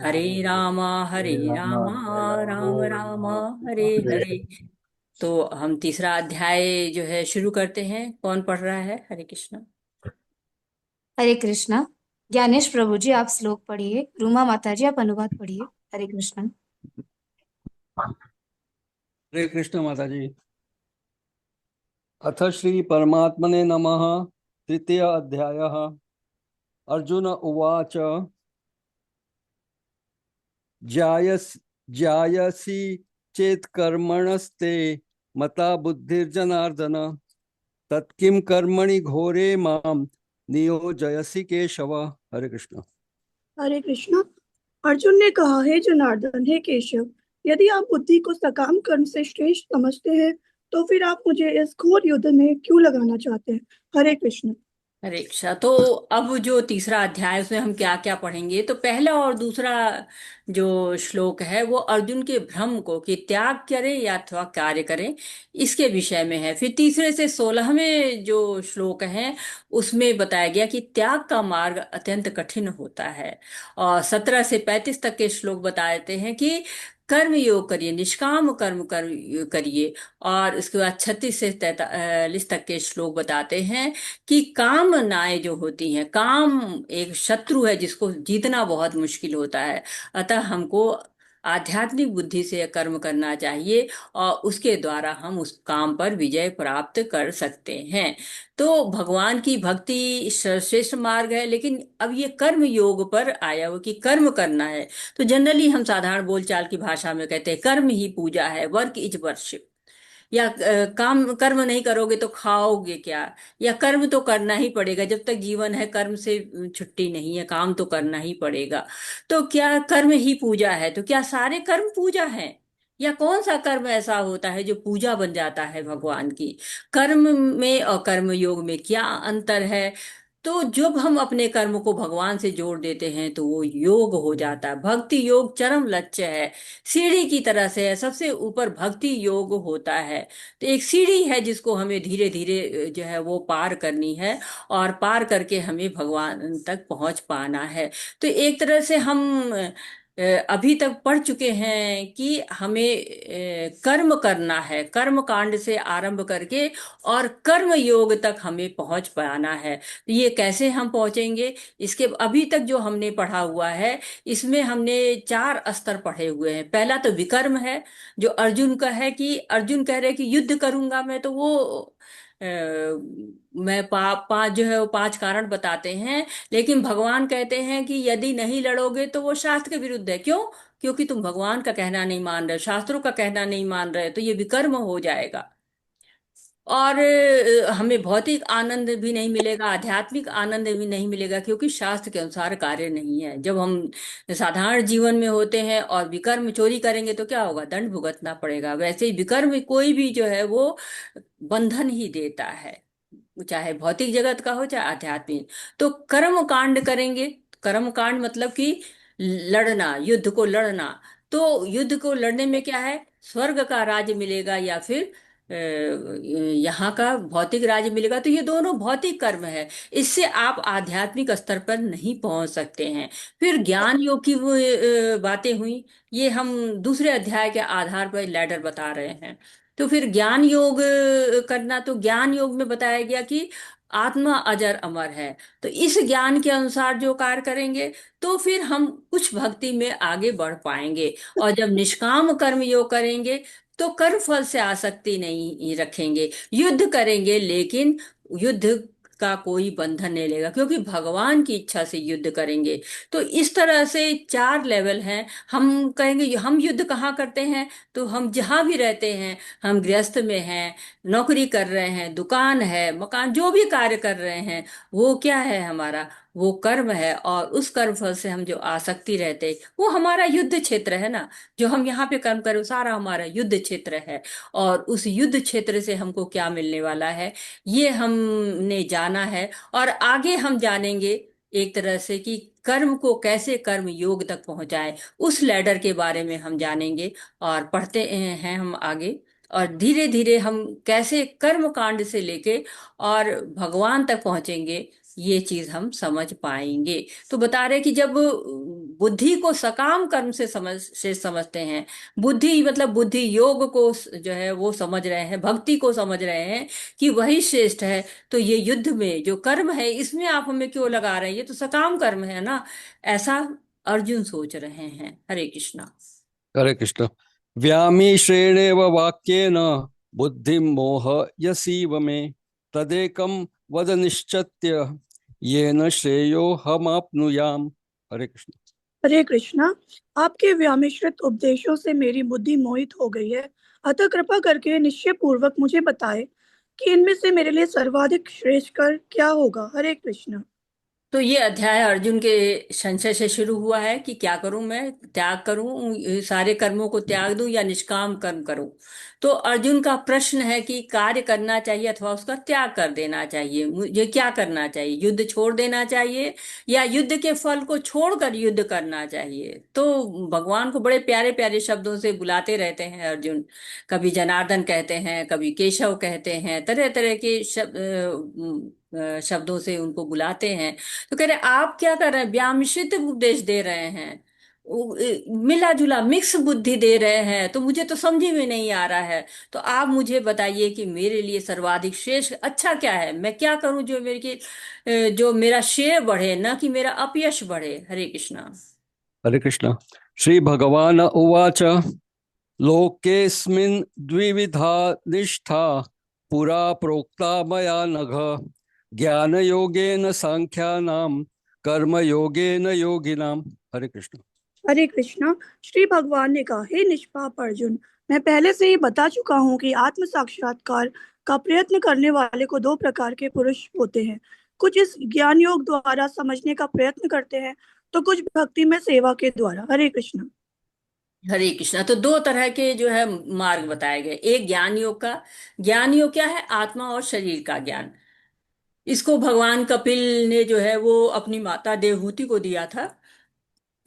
हरे रामा हरे रामा, राम रामा हरे हरे। तो हम तीसरा अध्याय जो है शुरू करते हैं। कौन पढ़ रहा है? हरे कृष्णा। हरे कृष्णा। ज्ञानेश प्रभु जी आप श्लोक पढ़िए, रूमा माता जी आप अनुवाद पढ़िए। हरे कृष्णा। हरे कृष्ण माता जी। अथ श्री परमात्मने नमः। तृतीय अध्यायः। अर्जुन उवाच ज्यायस ज्यायसि चेत् कर्मणस्ते मता बुद्धिर्जनार्दन तत्किं कर्मणि घोरे मां नियोजयसि केशव। हरे कृष्ण। हरे कृष्णा। अर्जुन ने कहा, हे जनार्दन, हे केशव, यदि आप बुद्धि को सकाम कर्म से श्रेष्ठ समझते हैं तो फिर आप मुझे इस घोर युद्ध में क्यों लगाना चाहते हैं? हरे कृष्ण। हरे कृष्णा। तो अब जो तीसरा अध्याय, उसमें हम क्या क्या पढ़ेंगे? तो पहला और दूसरा जो श्लोक है वो अर्जुन के भ्रम को कि त्याग करें या अथवा कार्य करें, इसके विषय में है। फिर तीसरे से 16वें जो श्लोक हैं उसमें बताया गया कि त्याग का मार्ग अत्यंत कठिन होता है। और 17 से 35 तक के श्लोक बताते हैं कि कर्म योग करिए, निष्काम कर्म करिए। और उसके बाद 36 से 43 तक के श्लोक बताते हैं कि कामनाएं जो होती हैं, काम एक शत्रु है जिसको जीतना बहुत मुश्किल होता है। अतः हमको आध्यात्मिक बुद्धि से कर्म करना चाहिए, और उसके द्वारा हम उस काम पर विजय प्राप्त कर सकते हैं। तो भगवान की भक्ति श्रेष्ठ मार्ग है, लेकिन अब ये कर्म योग पर आया हो कि कर्म करना है। तो जनरली हम साधारण बोलचाल की भाषा में कहते हैं कर्म ही पूजा है, वर्क इज वर्शिप। या काम कर्म नहीं करोगे तो खाओगे क्या? या कर्म तो करना ही पड़ेगा, जब तक जीवन है कर्म से छुट्टी नहीं है, काम तो करना ही पड़ेगा। तो क्या कर्म ही पूजा है? तो क्या सारे कर्म पूजा है? या कौन सा कर्म ऐसा होता है जो पूजा बन जाता है भगवान की? कर्म में और कर्म योग में क्या अंतर है? तो जब हम अपने कर्म को भगवान से जोड़ देते हैं तो वो योग हो जाता है। भक्ति योग चरम लक्ष्य है, सीढ़ी की तरह से है, सबसे ऊपर भक्ति योग होता है। तो एक सीढ़ी है जिसको हमें धीरे धीरे जो है वो पार करनी है, और पार करके हमें भगवान तक पहुंच पाना है। तो एक तरह से हम अभी तक पढ़ चुके हैं कि हमें कर्म करना है, कर्म कांड से आरंभ करके और कर्म योग तक हमें पहुंच पाना है। तो ये कैसे हम पहुंचेंगे? इसके अभी तक जो हमने पढ़ा हुआ है, इसमें हमने 4 स्तर पढ़े हुए हैं। पहला तो विकर्म है, जो अर्जुन का है कि अर्जुन कह रहे कि युद्ध करूंगा मैं, तो वो मैं पांच जो है वो 5 कारण बताते हैं। लेकिन भगवान कहते हैं कि यदि नहीं लड़ोगे तो वो शास्त्र के विरुद्ध है। क्यों? क्योंकि तुम भगवान का कहना नहीं मान रहे, शास्त्रों का कहना नहीं मान रहे, तो ये विकर्म हो जाएगा। और हमें भौतिक आनंद भी नहीं मिलेगा, आध्यात्मिक आनंद भी नहीं मिलेगा, क्योंकि शास्त्र के अनुसार कार्य नहीं है। जब हम साधारण जीवन में होते हैं और विकर्म चोरी करेंगे तो क्या होगा? दंड भुगतना पड़ेगा। वैसे ही विकर्म कोई भी जो है वो बंधन ही देता है, चाहे भौतिक जगत का हो चाहे आध्यात्मिक। तो कर्म कांड करेंगे। कर्म कांड मतलब कि लड़ना, युद्ध को लड़ना। तो युद्ध को लड़ने में क्या है? स्वर्ग का राज्य मिलेगा या फिर यहाँ का भौतिक राज्य मिलेगा। तो ये दोनों भौतिक कर्म है, इससे आप आध्यात्मिक स्तर पर नहीं पहुंच सकते हैं। फिर ज्ञान योग की वो बातें हुई, ये हम दूसरे अध्याय के आधार पर लैडर बता रहे हैं। तो फिर ज्ञान योग करना, तो ज्ञान योग में बताया गया कि आत्मा अजर अमर है। तो इस ज्ञान के अनुसार जो कार्य करेंगे तो फिर हम कुछ भक्ति में आगे बढ़ पाएंगे। और जब निष्काम कर्म योग करेंगे तो कर्म फल से आसक्ति नहीं रखेंगे, युद्ध करेंगे लेकिन युद्ध का कोई बंधन नहीं लेगा, क्योंकि भगवान की इच्छा से युद्ध करेंगे। तो इस तरह से 4 लेवल हैं। हम कहेंगे हम युद्ध कहाँ करते हैं? तो हम जहाँ भी रहते हैं, हम गृहस्थ में हैं, नौकरी कर रहे हैं, दुकान है, मकान, जो भी कार्य कर रहे हैं, वो क्या है? हमारा वो कर्म है। और उस कर्म फल से हम जो आसक्ति रहते, वो हमारा युद्ध क्षेत्र है ना। जो हम यहाँ पे कर्म करें, वो सारा हमारा युद्ध क्षेत्र है। और उस युद्ध क्षेत्र से हमको क्या मिलने वाला है, ये हमने जाना है। और आगे हम जानेंगे एक तरह से कि कर्म को कैसे कर्म योग तक पहुंचाए, उस लैडर के बारे में हम जानेंगे। और पढ़ते हैं हम आगे, और धीरे धीरे हम कैसे कर्म कांड से लेके और भगवान तक पहुंचेंगे, ये चीज हम समझ पाएंगे। तो बता रहे कि जब बुद्धि को सकाम कर्म से समझते हैं, बुद्धि मतलब बुद्धि योग को जो है वो समझ रहे हैं, भक्ति को समझ रहे हैं कि वही श्रेष्ठ है। तो ये युद्ध में जो कर्म है, इसमें आप हमें क्यों लगा रहे हैं? ये तो सकाम कर्म है ना। ऐसा अर्जुन सोच रहे हैं। हरे कृष्णा। हरे कृष्ण। व्यामिश्रेणेव वाक्येन बुद्धि मोह यसीव मे तदेकं वद निश्चत्य येन श्रेयो हमाप्नुयाम। हरे कृष्ण। हरे कृष्णा। आपके व्यामिश्रित उपदेशों से मेरी बुद्धि मोहित हो गई है, अतः कृपा करके निश्चय पूर्वक मुझे बताए कि इनमें से मेरे लिए सर्वाधिक श्रेष्ठ कर क्या होगा। हरे कृष्णा। तो ये अध्याय अर्जुन के संशय से शुरू हुआ है कि क्या करूं मैं, त्याग करूं, ये सारे कर्मों को त्याग दूं या निष्काम कर्म करूं। तो अर्जुन का प्रश्न है कि कार्य करना चाहिए अथवा उसका त्याग कर देना चाहिए। मुझे क्या करना चाहिए? युद्ध छोड़ देना चाहिए या युद्ध के फल को छोड़कर युद्ध करना चाहिए? तो भगवान को बड़े प्यारे प्यारे शब्दों से बुलाते रहते हैं अर्जुन। कभी जनार्दन कहते हैं, कभी केशव कहते हैं, तरह तरह के शब्दों से उनको बुलाते हैं। तो कह रहे आप क्या कर रहे हैं? व्यामिश्रित उपदेश दे रहे हैं, मिला जुला मिक्स बुद्धि दे रहे हैं, तो मुझे तो समझ में नहीं आ रहा है। तो आप मुझे बताइए कि मेरे लिए सर्वाधिक श्रेष्ठ अच्छा क्या है? मैं क्या करूं जो जो मेरा श्रेय बढ़े, ना कि मेरा अपयश बढ़े। हरे कृष्णा। हरे कृष्ण। श्री भगवान उवाच लोकेस्मिन् द्विविधा निष्ठा पुरा प्रोक्ता मया नघ ज्ञान योगेन सांख्यानाम कर्म योगेन योगिनाम। हरे कृष्ण। हरे कृष्णा। श्री भगवान ने कहा, हे निष्पाप अर्जुन, मैं पहले से ही बता चुका हूँ कि आत्म साक्षात्कार का प्रयत्न करने वाले को 2 प्रकार के पुरुष होते हैं। कुछ इस ज्ञान योग द्वारा समझने का प्रयत्न करते हैं, तो कुछ भक्ति में सेवा के द्वारा। हरे कृष्णा। हरे कृष्णा। तो 2 तरह के जो है मार्ग बताए गए। एक ज्ञान योग का। ज्ञान योग क्या है? आत्मा और शरीर का ज्ञान। इसको भगवान कपिल ने जो है वो अपनी माता देवहूति को दिया था।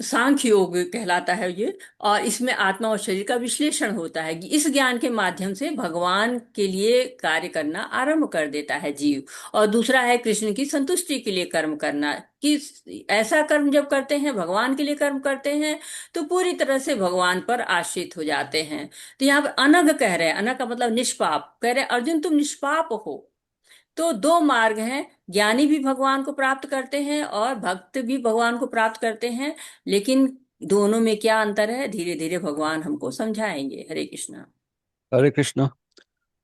सांख्य योग कहलाता है ये। और इसमें आत्मा और शरीर का विश्लेषण होता है कि इस ज्ञान के माध्यम से भगवान के लिए कार्य करना आरंभ कर देता है जीव। और दूसरा है कृष्ण की संतुष्टि के लिए कर्म करना, कि ऐसा कर्म जब करते हैं, भगवान के लिए कर्म करते हैं, तो पूरी तरह से भगवान पर आश्रित हो जाते हैं। तो यहाँ पर अनग कह रहे हैं, अनग का मतलब निष्पाप, कह रहे हैं अर्जुन तुम निष्पाप हो। तो दो मार्ग हैं, ज्ञानी भी भगवान को प्राप्त करते हैं और भक्त भी भगवान को प्राप्त करते हैं। लेकिन दोनों में क्या अंतर है, धीरे धीरे भगवान हमको समझाएंगे। हरे कृष्णा। हरे कृष्ण।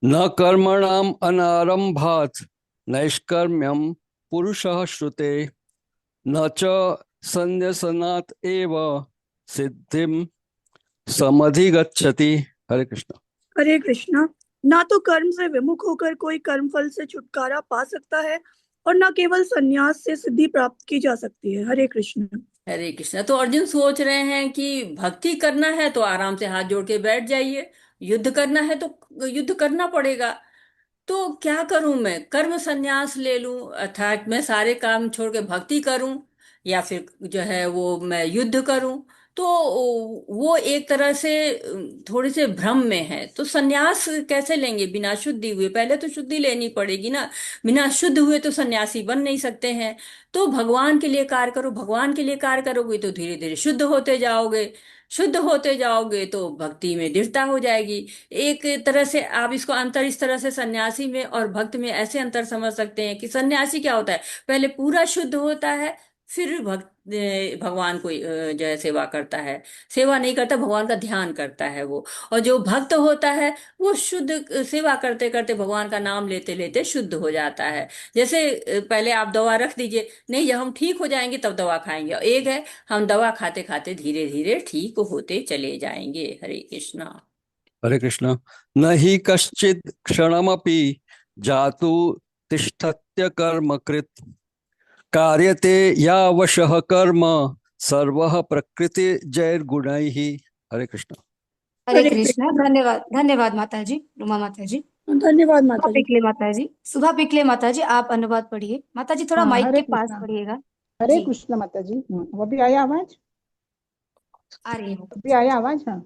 न कर्मणाम अनारंभात् नैष्कर्म्यम पुरुषः श्रुते न च संन्यसनात् एव सिद्धिम समधिगच्छति। हरे कृष्ण। हरे कृष्णा। ना तो कर्म से विमुख होकर कोई कर्म फल से छुटकारा पा सकता है और न केवल संन्यास से सिद्धि प्राप्त की जा सकती है। हरे कृष्ण। हरे कृष्णा। तो अर्जुन सोच रहे हैं कि भक्ति करना है तो आराम से हाथ जोड़ के बैठ जाइए, युद्ध करना है तो युद्ध करना पड़ेगा। तो क्या करूं मैं, कर्म संन्यास ले लूं, अर्थात मैं सारे काम छोड़ के भक्ति करूं, या फिर जो है वो मैं युद्ध करूं। तो वो एक तरह से थोड़े से भ्रम में है। तो संन्यास कैसे लेंगे बिना शुद्धि हुए, पहले तो शुद्धि लेनी पड़ेगी ना। बिना शुद्ध हुए तो सन्यासी बन नहीं सकते हैं। तो भगवान के लिए कार्य करो, भगवान के लिए कार्य करोगे तो धीरे धीरे शुद्ध होते जाओगे, शुद्ध होते जाओगे तो भक्ति में दृढ़ता हो जाएगी। एक तरह से आप इसको अंतर इस तरह से सन्यासी में और भक्त में ऐसे अंतर समझ सकते हैं कि सन्यासी क्या होता है, पहले पूरा शुद्ध होता है, फिर भगवान को जो है सेवा करता है। सेवा नहीं करता, भगवान का ध्यान करता है वो। और जो भक्त होता है वो शुद्ध सेवा करते करते भगवान का नाम लेते लेते शुद्ध हो जाता है। जैसे पहले आप दवा रख दीजिए, नहीं जब हम ठीक हो जाएंगे तब दवा खाएंगे, और एक है हम दवा खाते खाते धीरे धीरे ठीक होते चले जाएंगे। हरे कृष्णा। हरे कृष्ण। न हि कश्चित् क्षणमपि जातु तिष्ठत्य कर्मकृत् कार्यते यावशः कर्म सर्वः प्रकृति जैर्गुणैः। हरे कृष्ण। हरे हरे कृष्णा। कृष्णा। धन्यवाद, धन्यवाद माता जी, रुमा माता जी। धन्यवाद सुबह माता जी। पिकले माता जी, सुबह पिकले माता जी, आप अनुवाद पढ़िए। माता जी थोड़ा हाँ, माइक हरे के पास कृष्णा। पढ़िएगा। हरे जी, कृष्ण माता जी। वो अभी आया आवाज? आ रही हो। अभी आया आवाज? हाँ।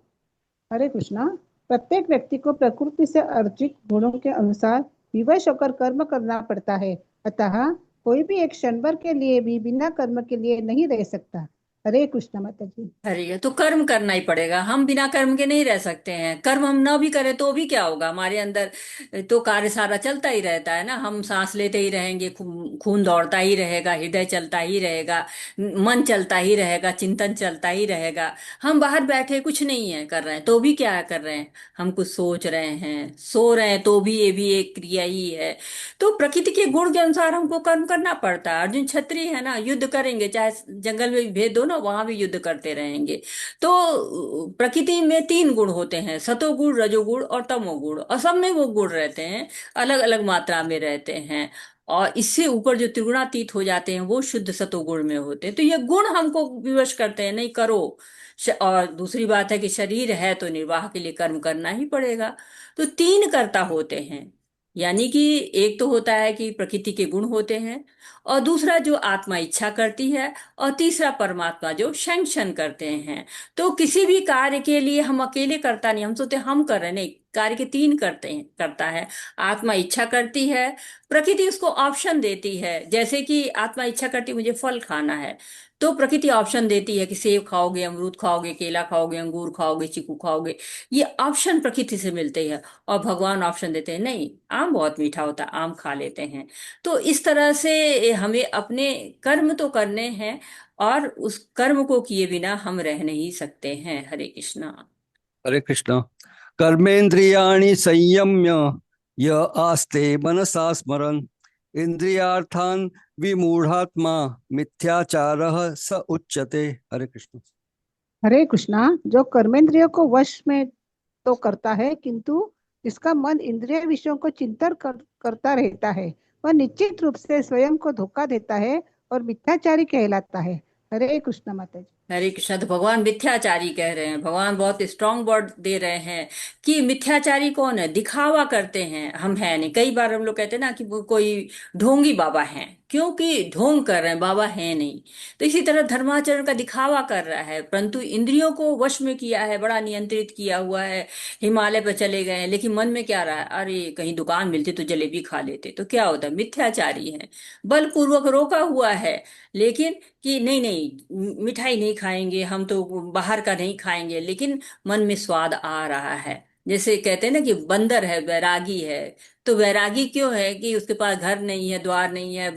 हरे कृष्णा। प्रत्येक व्यक्ति को प्रकृति से अर्जित गुणों के अनुसार विवश होकर कर्म करना पड़ता है। अतः कोई भी एक क्षण भर के लिए भी बिना कर्म के लिए नहीं रह सकता। हरे कृष्ण माता जी। अरे तो कर्म करना ही पड़ेगा, हम बिना कर्म के नहीं रह सकते हैं। कर्म हम न भी करें तो भी क्या होगा, हमारे अंदर तो कार्य सारा चलता ही रहता है ना। हम सांस लेते ही रहेंगे, खून दौड़ता ही रहेगा, हृदय चलता ही रहेगा, मन चलता ही रहेगा, चिंतन चलता ही रहेगा। हम बाहर बैठे कुछ नहीं है कर रहे हैं तो भी क्या कर रहे हैं, हम कुछ सोच रहे हैं, सो रहे हैं तो भी ये भी एक क्रिया ही है। तो प्रकृति के गुण के अनुसार हमको कर्म करना पड़ता है। अर्जुन क्षत्रिय है ना, युद्ध करेंगे, चाहे जंगल में भी भेज दो ना, वहां भी युद्ध करते रहेंगे। तो प्रकृति में तीन गुण होते हैं, सतोगुण, रजोगुण और तमोगुण, और सब में वो गुण रहते हैं, अलग अलग मात्रा में रहते हैं। और इससे ऊपर जो त्रिगुणातीत हो जाते हैं वो शुद्ध सतोगुण में होते हैं। तो ये गुण हमको विवश करते हैं, नहीं करो। और दूसरी बात है कि शरीर है तो निर्वाह के लिए कर्म करना ही पड़ेगा। तो तीन कर्ता होते हैं, यानी कि एक तो होता है कि प्रकृति के गुण होते हैं, और दूसरा जो आत्मा इच्छा करती है, और तीसरा परमात्मा जो सैंक्शन करते हैं। तो किसी भी कार्य के लिए हम अकेले करता नहीं, हम सोचते हम कर रहे हैं, नहीं, कार्य के तीन करते हैं, करता है। आत्मा इच्छा करती है, प्रकृति उसको ऑप्शन देती है, जैसे कि आत्मा इच्छा करती है मुझे फल खाना है, तो प्रकृति ऑप्शन देती है कि सेब खाओगे, अमरूद खाओगे, केला खाओगे, अंगूर खाओगे, चीकू खाओगे। ये ऑप्शन प्रकृति से मिलते हैं। और भगवान ऑप्शन देते हैं, नहीं आम बहुत मीठा होता है, आम खा लेते हैं। तो इस तरह से हमें अपने कर्म तो करने हैं, और उस कर्म को किए बिना हम रह नहीं सकते हैं। हरे कृष्णा। हरे कृष्ण। कर्मेन्द्रियाणि संयम्य य आस्ते मनसा स्मरन् इंद्रियार्थान् विमूढ़ात्मा मिथ्याचारः स उच्यते। हरे कृष्ण। हरे कृष्णा। जो कर्मेंद्रियों को वश में तो करता है, किंतु इसका मन इंद्रिय विषयों को चिंतन करता रहता है, वह निश्चित रूप से स्वयं को धोखा देता है और मिथ्याचारी कहलाता है। हरे कृष्ण माता जी। हरे कृष्णा। तो भगवान मिथ्याचारी कह रहे हैं, भगवान बहुत स्ट्रांग वर्ड दे रहे हैं कि मिथ्याचारी कौन है, दिखावा करते हैं, हम है नहीं। कई बार हम लोग कहते हैं ना कि वो कोई ढोंगी बाबा हैं, क्योंकि ढोंग कर रहे हैं, बाबा है नहीं। तो इसी तरह धर्माचरण का दिखावा कर रहा है, परंतु इंद्रियों को वश में किया है, बड़ा नियंत्रित किया हुआ है। हिमालय पर चले गए हैं, लेकिन मन में क्या रहा है, अरे कहीं दुकान मिलती तो जलेबी खा लेते, तो क्या होता है, मिथ्याचारी है। बलपूर्वक रोका हुआ है, लेकिन कि नहीं नहीं मिठाई नहीं खाएंगे हम, तो बाहर का नहीं खाएंगे, लेकिन मन में स्वाद आ रहा है। जैसे कहते हैं ना कि बंदर है, वैरागी है। तो वैरागी क्यों है कि उसके पास घर नहीं है, द्वार नहीं है,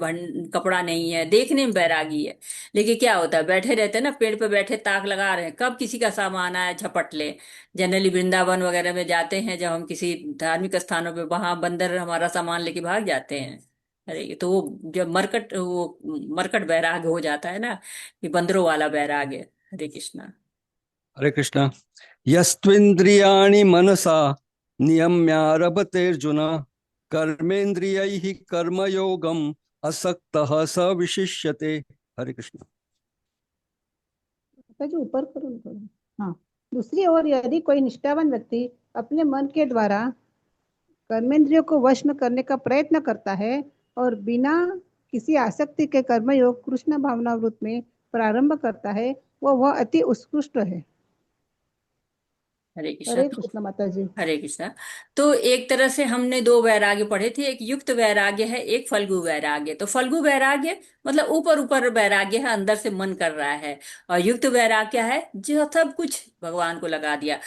कपड़ा नहीं है, देखने में वैरागी है। लेकिन क्या होता है, बैठे रहते हैं ना, पेड़ पे बैठे ताक लगा रहे हैं, कब किसी का सामान आया झपट ले। जनरली वृंदावन वगैरह में जाते हैं जब हम किसी धार्मिक स्थानों पे, वहां बंदर हमारा सामान लेके भाग जाते हैं। अरे तो वो जब मरकट वैराग हो जाता है ना, कि बंदरों वाला वैराग है। हरे कृष्णा। हरे कृष्णा। यस्त्विन्द्रियाणि मनसा नियम्यारभतेऽर्जुन कर्मेन्द्रियैः कर्मयोगम् असक्तः स विशिष्यते। हरे कृष्णा। जो ऊपर करो थोड़ा। हाँ, दूसरी ओर यदि कोई निष्ठावान व्यक्ति अपने मन के द्वारा कर्मेंद्रियों को वश में करने का प्रयत्न करता है और बिना किसी आसक्ति के कर्मयोग कृष्ण भावनावृत में प्रारंभ करता है, वह अति उत्कृष्ट है। हरे कृष्णा। हरे तो कृष्ण माता जी। हरे कृष्णा। तो एक तरह से हमने दो वैराग्य पढ़े थे, एक युक्त वैराग्य है, एक फल्गु वैराग्य। तो फल्गु वैराग्य मतलब ऊपर ऊपर वैराग्य है, अंदर से मन कर रहा है। और युक्त वैराग्य है जो सब कुछ भगवान को लगा दिया।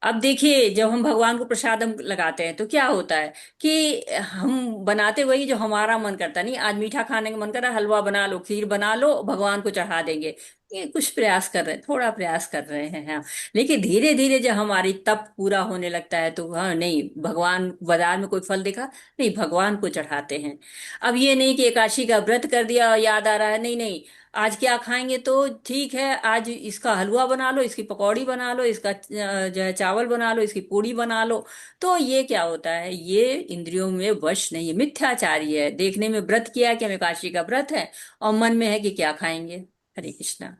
अब देखिए, जब हम भगवान को प्रसादम लगाते हैं तो क्या होता है कि हम बनाते वही जो हमारा मन करता नहीं। आज मीठा खाने का मन कर रहा है, हलवा बना लो, खीर बना लो, भगवान को चढ़ा देंगे। ये कुछ प्रयास कर रहे हैं, थोड़ा प्रयास कर रहे हैं हम। लेकिन धीरे धीरे जब हमारी तप पूरा होने लगता है तो हाँ नहीं, भगवान बाजार में कोई फल दिखा, नहीं भगवान को चढ़ाते हैं। अब ये नहीं कि एकादशी का व्रत कर दिया और याद आ रहा है, नहीं नहीं आज क्या खाएंगे, तो ठीक है आज इसका हलवा बना लो, इसकी पकौड़ी बना लो, इसका जो है चावल बना लो, इसकी पूड़ी बना लो। तो ये क्या होता है, ये इंद्रियों में वश नहीं है, मिथ्याचारी है। देखने में व्रत किया कि हम एकादशी का व्रत है, और मन में है कि क्या खाएंगे। हरे कृष्णा।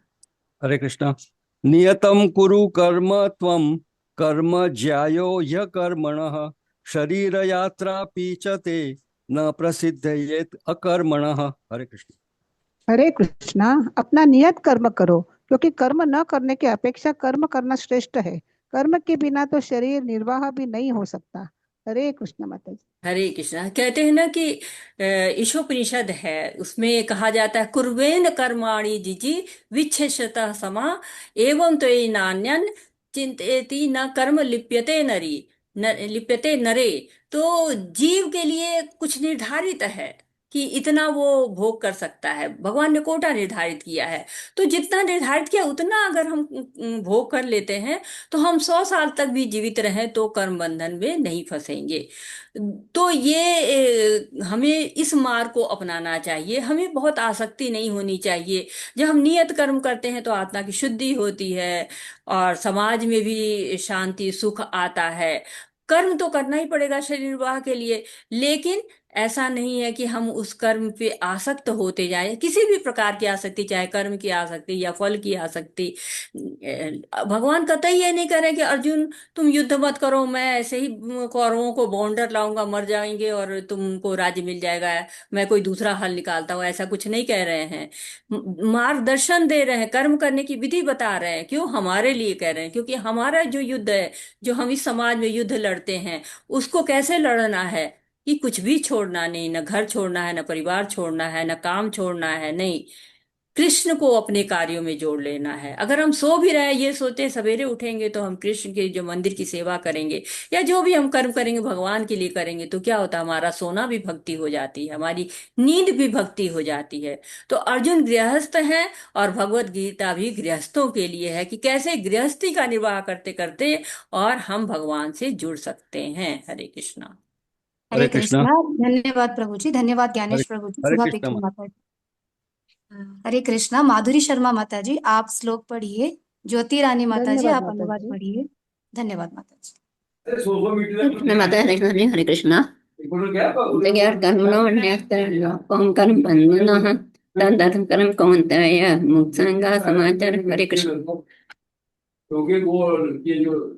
हरे कृष्णा। नियतं कुरु कर्म त्वं कर्म ज्यायो ह्य कर्मणः शरीर यात्रा पीचते न प्रसिद्धयेत् अकर्मणः। हरे कृष्ण। हरे कृष्णा। अपना नियत कर्म करो, क्योंकि कर्म न करने की अपेक्षा कर्म करना श्रेष्ठ है। कर्म के बिना तो शरीर निर्वाह भी नहीं हो सकता। हरे कृष्ण माता जी। हरे कृष्णा। कहते हैं ना कि ईशोपनिषद है, उसमें कहा जाता है, कुर्वेन कर्माणि जिजी विच्छेषतः समा एवं तो नान्यन चिंतेति न कर्म लिप्यते नरी, लिप्यते नरे। तो जीव के लिए कुछ निर्धारित है कि इतना वो भोग कर सकता है, भगवान ने कोटा निर्धारित किया है। तो जितना निर्धारित किया उतना अगर हम भोग कर लेते हैं, तो हम 100 साल तक भी जीवित रहें तो कर्म बंधन में नहीं फंसेंगे। तो ये हमें इस मार्ग को अपनाना चाहिए, हमें बहुत आसक्ति नहीं होनी चाहिए। जब हम नियत कर्म करते हैं तो आत्मा की शुद्धि होती है, और समाज में भी शांति सुख आता है। कर्म तो करना ही पड़ेगा शरीर निर्वाह के लिए, लेकिन ऐसा नहीं है कि हम उस कर्म पे आसक्त होते जाएं, किसी भी प्रकार की आसक्ति, चाहे कर्म की आसक्ति या फल की आसक्ति। भगवान कतई ये नहीं करे कि अर्जुन तुम युद्ध मत करो, मैं ऐसे ही कौरवों को बॉन्डर लाऊंगा, मर जाएंगे और तुमको राज्य मिल जाएगा, मैं कोई दूसरा हल निकालता हूँ, ऐसा कुछ नहीं कह रहे हैं। मार्गदर्शन दे रहे हैं, कर्म करने की विधि बता रहे हैं। क्यों हमारे लिए कह रहे हैं, क्योंकि हमारा जो युद्ध है, जो हम इस समाज में युद्ध लड़ते हैं, उसको कैसे लड़ना है कि कुछ भी छोड़ना नहीं, न घर छोड़ना है, न परिवार छोड़ना है, न काम छोड़ना है, नहीं, कृष्ण को अपने कार्यों में जोड़ लेना है। अगर हम सो भी रहे ये सोते हैं सवेरे उठेंगे तो हम कृष्ण के जो मंदिर की सेवा करेंगे, या जो भी हम कर्म करेंगे भगवान के लिए करेंगे, तो क्या होता है, हमारा सोना भी भक्ति हो जाती है, हमारी नींद भी भक्ति हो जाती है। तो अर्जुन गृहस्थ है, और भगवत गीता भी गृहस्थों के लिए है कि कैसे गृहस्थी का निर्वाह करते करते और हम भगवान से जुड़ सकते हैं। हरे कृष्णा। हरे हरे कृष्णा। कृष्णा। धन्यवाद प्रभु जी, धन्यवाद हरे ज्ञानेश प्रभु जी, हरे शुभा कृष्णा पिंकी माता। माता जी। हरे कृष्णा। माधुरी शर्मा माता जी आप श्लोक पढ़िए, ज्योति रानी माता जी धन्यवाद आप माता अनुवाद जी। पढ़िए। धन्यवाद माता जी। माता हरे कृष्ण हरे कृष्ण। जगत्कर्मणो अन्यत्र लोकं कर्म बन्धनः धर्म कर्म कौन्तेय मुत्संगा समाचार। हरे कृष्ण।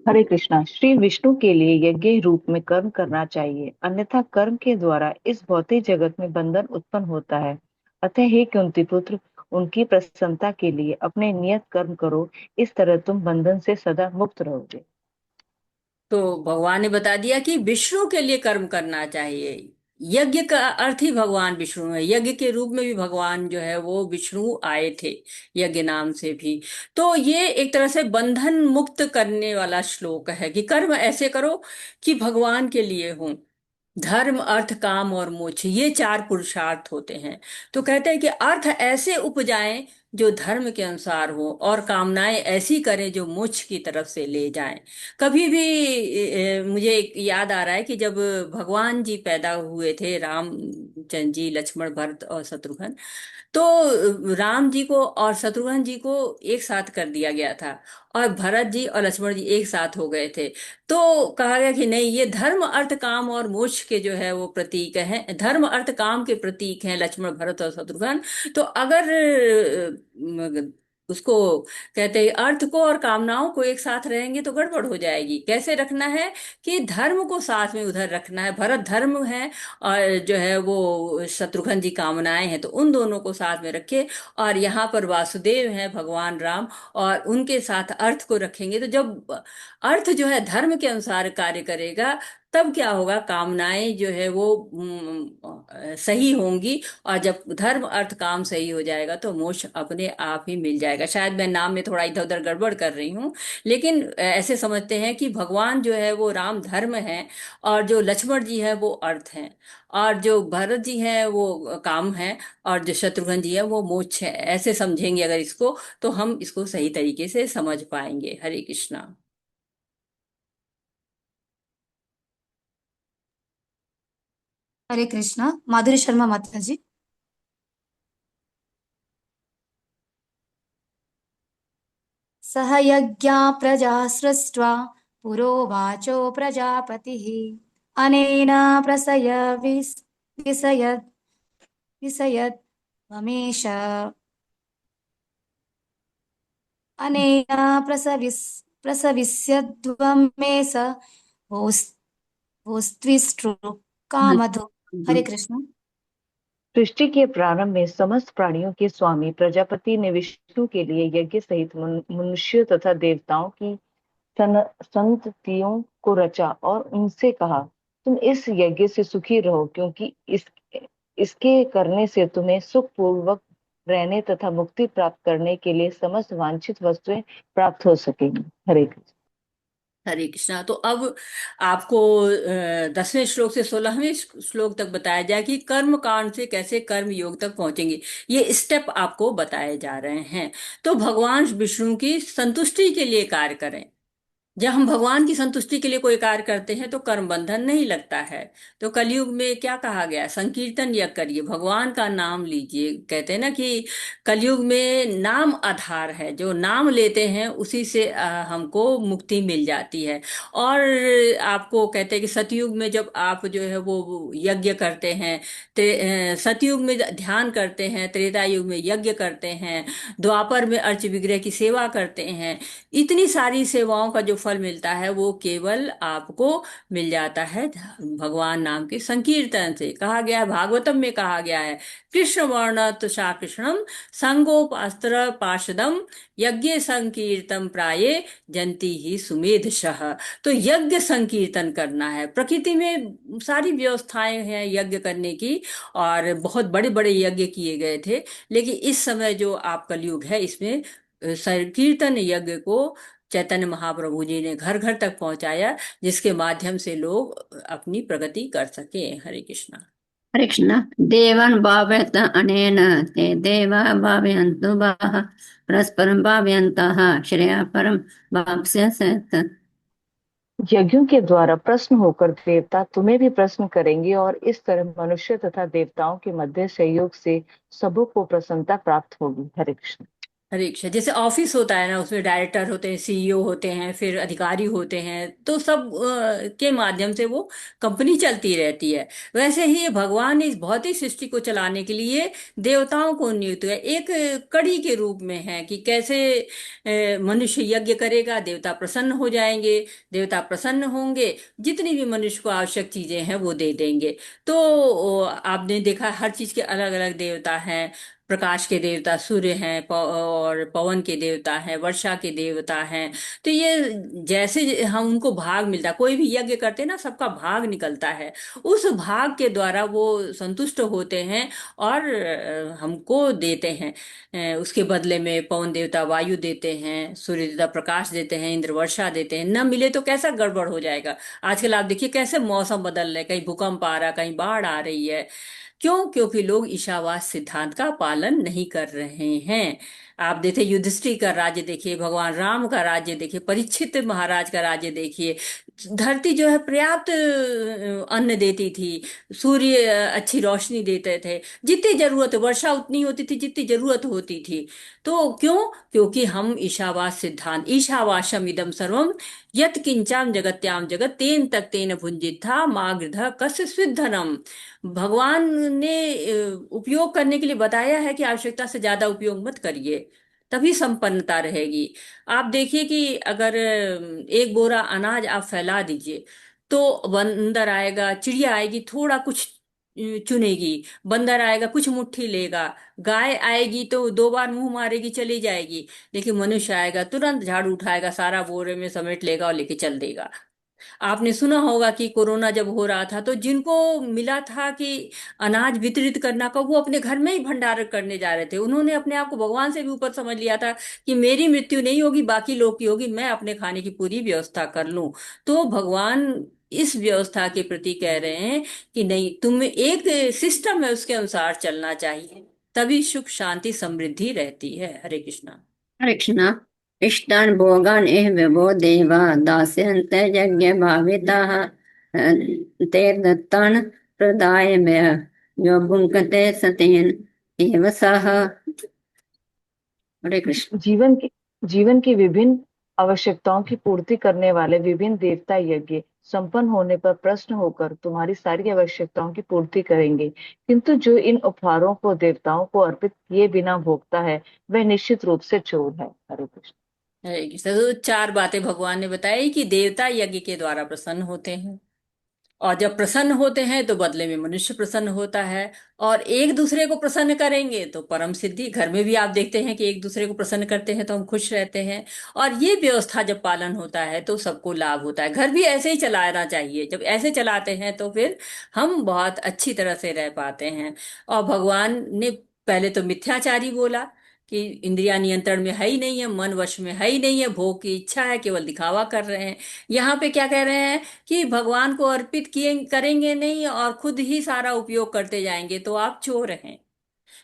हरे कृष्णा। श्री विष्णु के लिए यज्ञ रूप में कर्म करना चाहिए, अन्यथा कर्म के द्वारा इस भौतिक जगत में बंधन उत्पन्न होता है। अतः हे कुंती पुत्र, उनकी प्रसन्नता के लिए अपने नियत कर्म करो, इस तरह तुम बंधन से सदा मुक्त रहोगे। तो भगवान ने बता दिया कि विष्णु के लिए कर्म करना चाहिए। यज्ञ का अर्थ ही भगवान विष्णु है। यज्ञ के रूप में भी भगवान जो है वो विष्णु आए थे, यज्ञ नाम से भी। तो ये एक तरह से बंधन मुक्त करने वाला श्लोक है कि कर्म ऐसे करो कि भगवान के लिए हो। धर्म अर्थ काम और मोक्ष, ये चार पुरुषार्थ होते हैं। तो कहते हैं कि अर्थ ऐसे उपजाएं जो धर्म के अनुसार हो, और कामनाएं ऐसी करें जो मोक्ष की तरफ से ले जाएं। कभी भी मुझे एक याद आ रहा है कि जब भगवान जी पैदा हुए थे, रामचंद्र जी, लक्ष्मण, भरत और शत्रुघ्न, तो राम जी को और शत्रुघ्न जी को एक साथ कर दिया गया था, और भरत जी और लक्ष्मण जी एक साथ हो गए थे। तो कहा गया कि नहीं, ये धर्म अर्थ काम और मोक्ष के जो है वो प्रतीक हैं, धर्म अर्थ काम के प्रतीक हैं लक्ष्मण, भरत और शत्रुघ्न। तो अगर उसको कहते हैं अर्थ को और कामनाओं को एक साथ रहेंगे तो गड़बड़ हो जाएगी। कैसे रखना है कि धर्म को साथ में उधर रखना है। भरत धर्म है और जो है वो शत्रुघ्न जी कामनाएं हैं, तो उन दोनों को साथ में रखे। और यहाँ पर वासुदेव हैं भगवान राम, और उनके साथ अर्थ को रखेंगे। तो जब अर्थ जो है धर्म के अनुसार कार्य करेगा, तब क्या होगा, कामनाएं जो है वो सही होंगी। और जब धर्म अर्थ काम सही हो जाएगा तो मोक्ष अपने आप ही मिल जाएगा। शायद मैं नाम में थोड़ा इधर उधर गड़बड़ कर रही हूँ, लेकिन ऐसे समझते हैं कि भगवान जो है वो राम धर्म है, और जो लक्ष्मण जी है वो अर्थ है, और जो भरत जी है वो काम है, और जो शत्रुघ्न जी है वो मोक्ष है। ऐसे समझेंगे अगर इसको, तो हम इसको सही तरीके से समझ पाएंगे। हरे कृष्णा। हरे कृष्णा। माधुरी शर्मा माता जी। सह यज्ञा प्रजा सृष्ट्वा पुरोवाचो प्रजापतिः अनेन प्रसय विसयत् विसयत् वमेश अनेन प्रसविष्यद्वमेष भोस्त्विष्टु कामधु। हरे कृष्ण। सृष्टि के प्रारंभ में समस्त प्राणियों के स्वामी प्रजापति ने विष्णु के लिए यज्ञ सहित मनुष्य तथा देवताओं की संततियों को रचा और उनसे कहा, तुम इस यज्ञ से सुखी रहो, क्योंकि इसके करने से तुम्हें सुख पूर्वक रहने तथा मुक्ति प्राप्त करने के लिए समस्त वांछित वस्तुएं प्राप्त हो सकेंगी। हरे कृष्ण। हरे कृष्णा। तो अब आपको 10वें श्लोक से 16वें श्लोक तक बताया जाए कि कर्म कांड से कैसे कर्म योग तक पहुंचेंगे। ये स्टेप आपको बताए जा रहे हैं। तो भगवान विष्णु की संतुष्टि के लिए कार्य करें। जब हम भगवान की संतुष्टि के लिए कोई कार्य करते हैं तो कर्म बंधन नहीं लगता है। तो कलयुग में क्या कहा गया, संकीर्तन यज्ञ करिए, भगवान का नाम लीजिए। कहते हैं ना कि कलयुग में नाम आधार है, जो नाम लेते हैं उसी से हमको मुक्ति मिल जाती है। और आपको कहते हैं कि सतयुग में जब आप जो है वो यज्ञ करते हैं, सतयुग में ध्यान करते हैं, त्रेता युग में यज्ञ करते हैं, द्वापर में अर्च विग्रह की सेवा करते हैं, इतनी सारी सेवाओं का जो फल मिलता है वो केवल आपको मिल जाता है भगवान नाम के संकीर्तन से। कहा गया है, भागवतम में कहा गया है, कृष्ण वर्ण तुषा कृष्णम संगोपास्त्र पार्षदम यज्ञ संकीर्तन प्राये जंती ही सुमेधशः। तो यज्ञ संकीर्तन करना है। प्रकृति में सारी व्यवस्थाएं हैं यज्ञ करने की, और बहुत बड़े बड़े यज्ञ किए गए थे। लेकिन इस समय जो आप कलयुग है, इसमें संकीर्तन यज्ञ को चैतन्य महाप्रभु जी ने घर घर तक पहुंचाया, जिसके माध्यम से लोग अपनी प्रगति कर सके। हरे कृष्णा। हरे कृष्ण। देवान् भावयत अनेन ते देवा भावयन्तु भाः परस्परं भावयन्तः श्रेयः परं वाप्स्यथ। यज्ञों के द्वारा प्रश्न होकर देवता तुम्हें भी प्रश्न करेंगे, और इस तरह मनुष्य तथा देवताओं के मध्य सहयोग से सबों को प्रसन्नता प्राप्त होगी। हरे कृष्ण। हरे कृष्ण। जैसे ऑफिस होता है ना, उसमें डायरेक्टर होते हैं, सीईओ होते हैं, फिर अधिकारी होते हैं, तो सब के माध्यम से वो कंपनी चलती रहती है। वैसे ही ये भगवान ने इस भौतिक सृष्टि को चलाने के लिए देवताओं को नियुक्त किया, एक कड़ी के रूप में है कि कैसे मनुष्य यज्ञ करेगा, देवता प्रसन्न हो जाएंगे। देवता प्रसन्न होंगे, जितनी भी मनुष्य को आवश्यक चीजें हैं वो दे देंगे। तो आपने देखा हर चीज के अलग अलग देवता हैं। प्रकाश के देवता सूर्य हैं, और पवन के देवता हैं, वर्षा के देवता हैं। तो ये जैसे हम उनको भाग मिलता है, कोई भी यज्ञ करते हैं ना, सबका भाग निकलता है। उस भाग के द्वारा वो संतुष्ट होते हैं और हमको देते हैं। उसके बदले में पवन देवता वायु देते हैं, सूर्य देवता प्रकाश देते हैं, इंद्र वर्षा देते हैं। न मिले तो कैसा गड़बड़ हो जाएगा। आजकल आप देखिए कैसे मौसम बदल रहे, कहीं भूकंप आ रहा, कहीं बाढ़ आ रही है। क्यों? क्योंकि लोग ईशावास सिद्धांत का पालन नहीं कर रहे हैं। आप देखिए युधिष्ठिर का राज्य देखिए, भगवान राम का राज्य देखिए, परीक्षित महाराज का राज्य देखिए। धरती जो है पर्याप्त अन्न देती थी, सूर्य अच्छी रोशनी देते थे, जितनी जरूरत, वर्षा उतनी होती थी जितनी जरूरत होती थी। तो क्यों? क्योंकि हम ईशावास सिद्धांत, ईशावास्यम इदम सर्वम यत् किंचाम जगत्याम जगत तेन तक तेन भुंजिथा मागृध कस्य स्विद्धनम। भगवान ने उपयोग करने के लिए बताया है कि आवश्यकता से ज्यादा उपयोग मत करिए, तभी संपन्नता रहेगी। आप देखिए कि अगर एक बोरा अनाज आप फैला दीजिए, तो बंदर आएगा, चिड़िया आएगी, थोड़ा कुछ चुनेगी, बंदर आएगा कुछ मुट्ठी लेगा, गाय आएगी तो दो बार मुंह मारेगी चली जाएगी। लेकिन मनुष्य आएगा तुरंत झाड़ू उठाएगा, सारा बोरे में समेट लेगा और लेके चल देगा। आपने सुना होगा कि कोरोना जब हो रहा था, तो जिनको मिला था कि अनाज वितरित करना का, वो अपने घर में ही भंडारण करने जा रहे थे। उन्होंने अपने आप को भगवान से भी ऊपर समझ लिया था कि मेरी मृत्यु नहीं होगी, बाकी लोग की होगी, मैं अपने खाने की पूरी व्यवस्था कर लूं। तो भगवान इस व्यवस्था के प्रति कह रहे हैं कि नहीं, तुम्हें एक सिस्टम है उसके अनुसार चलना चाहिए, तभी सुख शांति समृद्धि रहती है। हरे कृष्णा। हरे कृष्ण। इष्टान भोगान एह विभो देवा दास्यन्त यज्ञ भाविताः तेर्दत्तान् प्रदाय में जो भुङ्क्ते सतेन एव सः। हरे कृष्ण। जीवन की विभिन्न आवश्यकताओं की पूर्ति करने वाले विभिन्न देवता यज्ञ संपन्न होने पर प्रश्न होकर तुम्हारी सारी आवश्यकताओं की पूर्ति करेंगे, किंतु जो इन उपहारों को देवताओं को अर्पित किए बिना भोगता है वह निश्चित रूप से चोर है। हरे कृष्ण। हरे कृष्ण। तो चार बातें भगवान ने बताई कि देवता यज्ञ के द्वारा प्रसन्न होते हैं, और जब प्रसन्न होते हैं तो बदले में मनुष्य प्रसन्न होता है। और एक दूसरे को प्रसन्न करेंगे तो परम सिद्धि। घर में भी आप देखते हैं कि एक दूसरे को प्रसन्न करते हैं तो हम खुश रहते हैं। और ये व्यवस्था जब पालन होता है तो सबको लाभ होता है। घर भी ऐसे ही चलाना चाहिए, जब ऐसे चलाते हैं तो फिर हम बहुत अच्छी तरह से रह पाते हैं। और भगवान ने पहले तो मिथ्याचारी बोला कि इंद्रिया नियंत्रण में है ही नहीं है, मन वश में है ही नहीं है, भोग की इच्छा है, केवल दिखावा कर रहे हैं। यहाँ पे क्या कह रहे हैं कि भगवान को अर्पित किए करेंगे नहीं और खुद ही सारा उपयोग करते जाएंगे तो आप चोर हैं।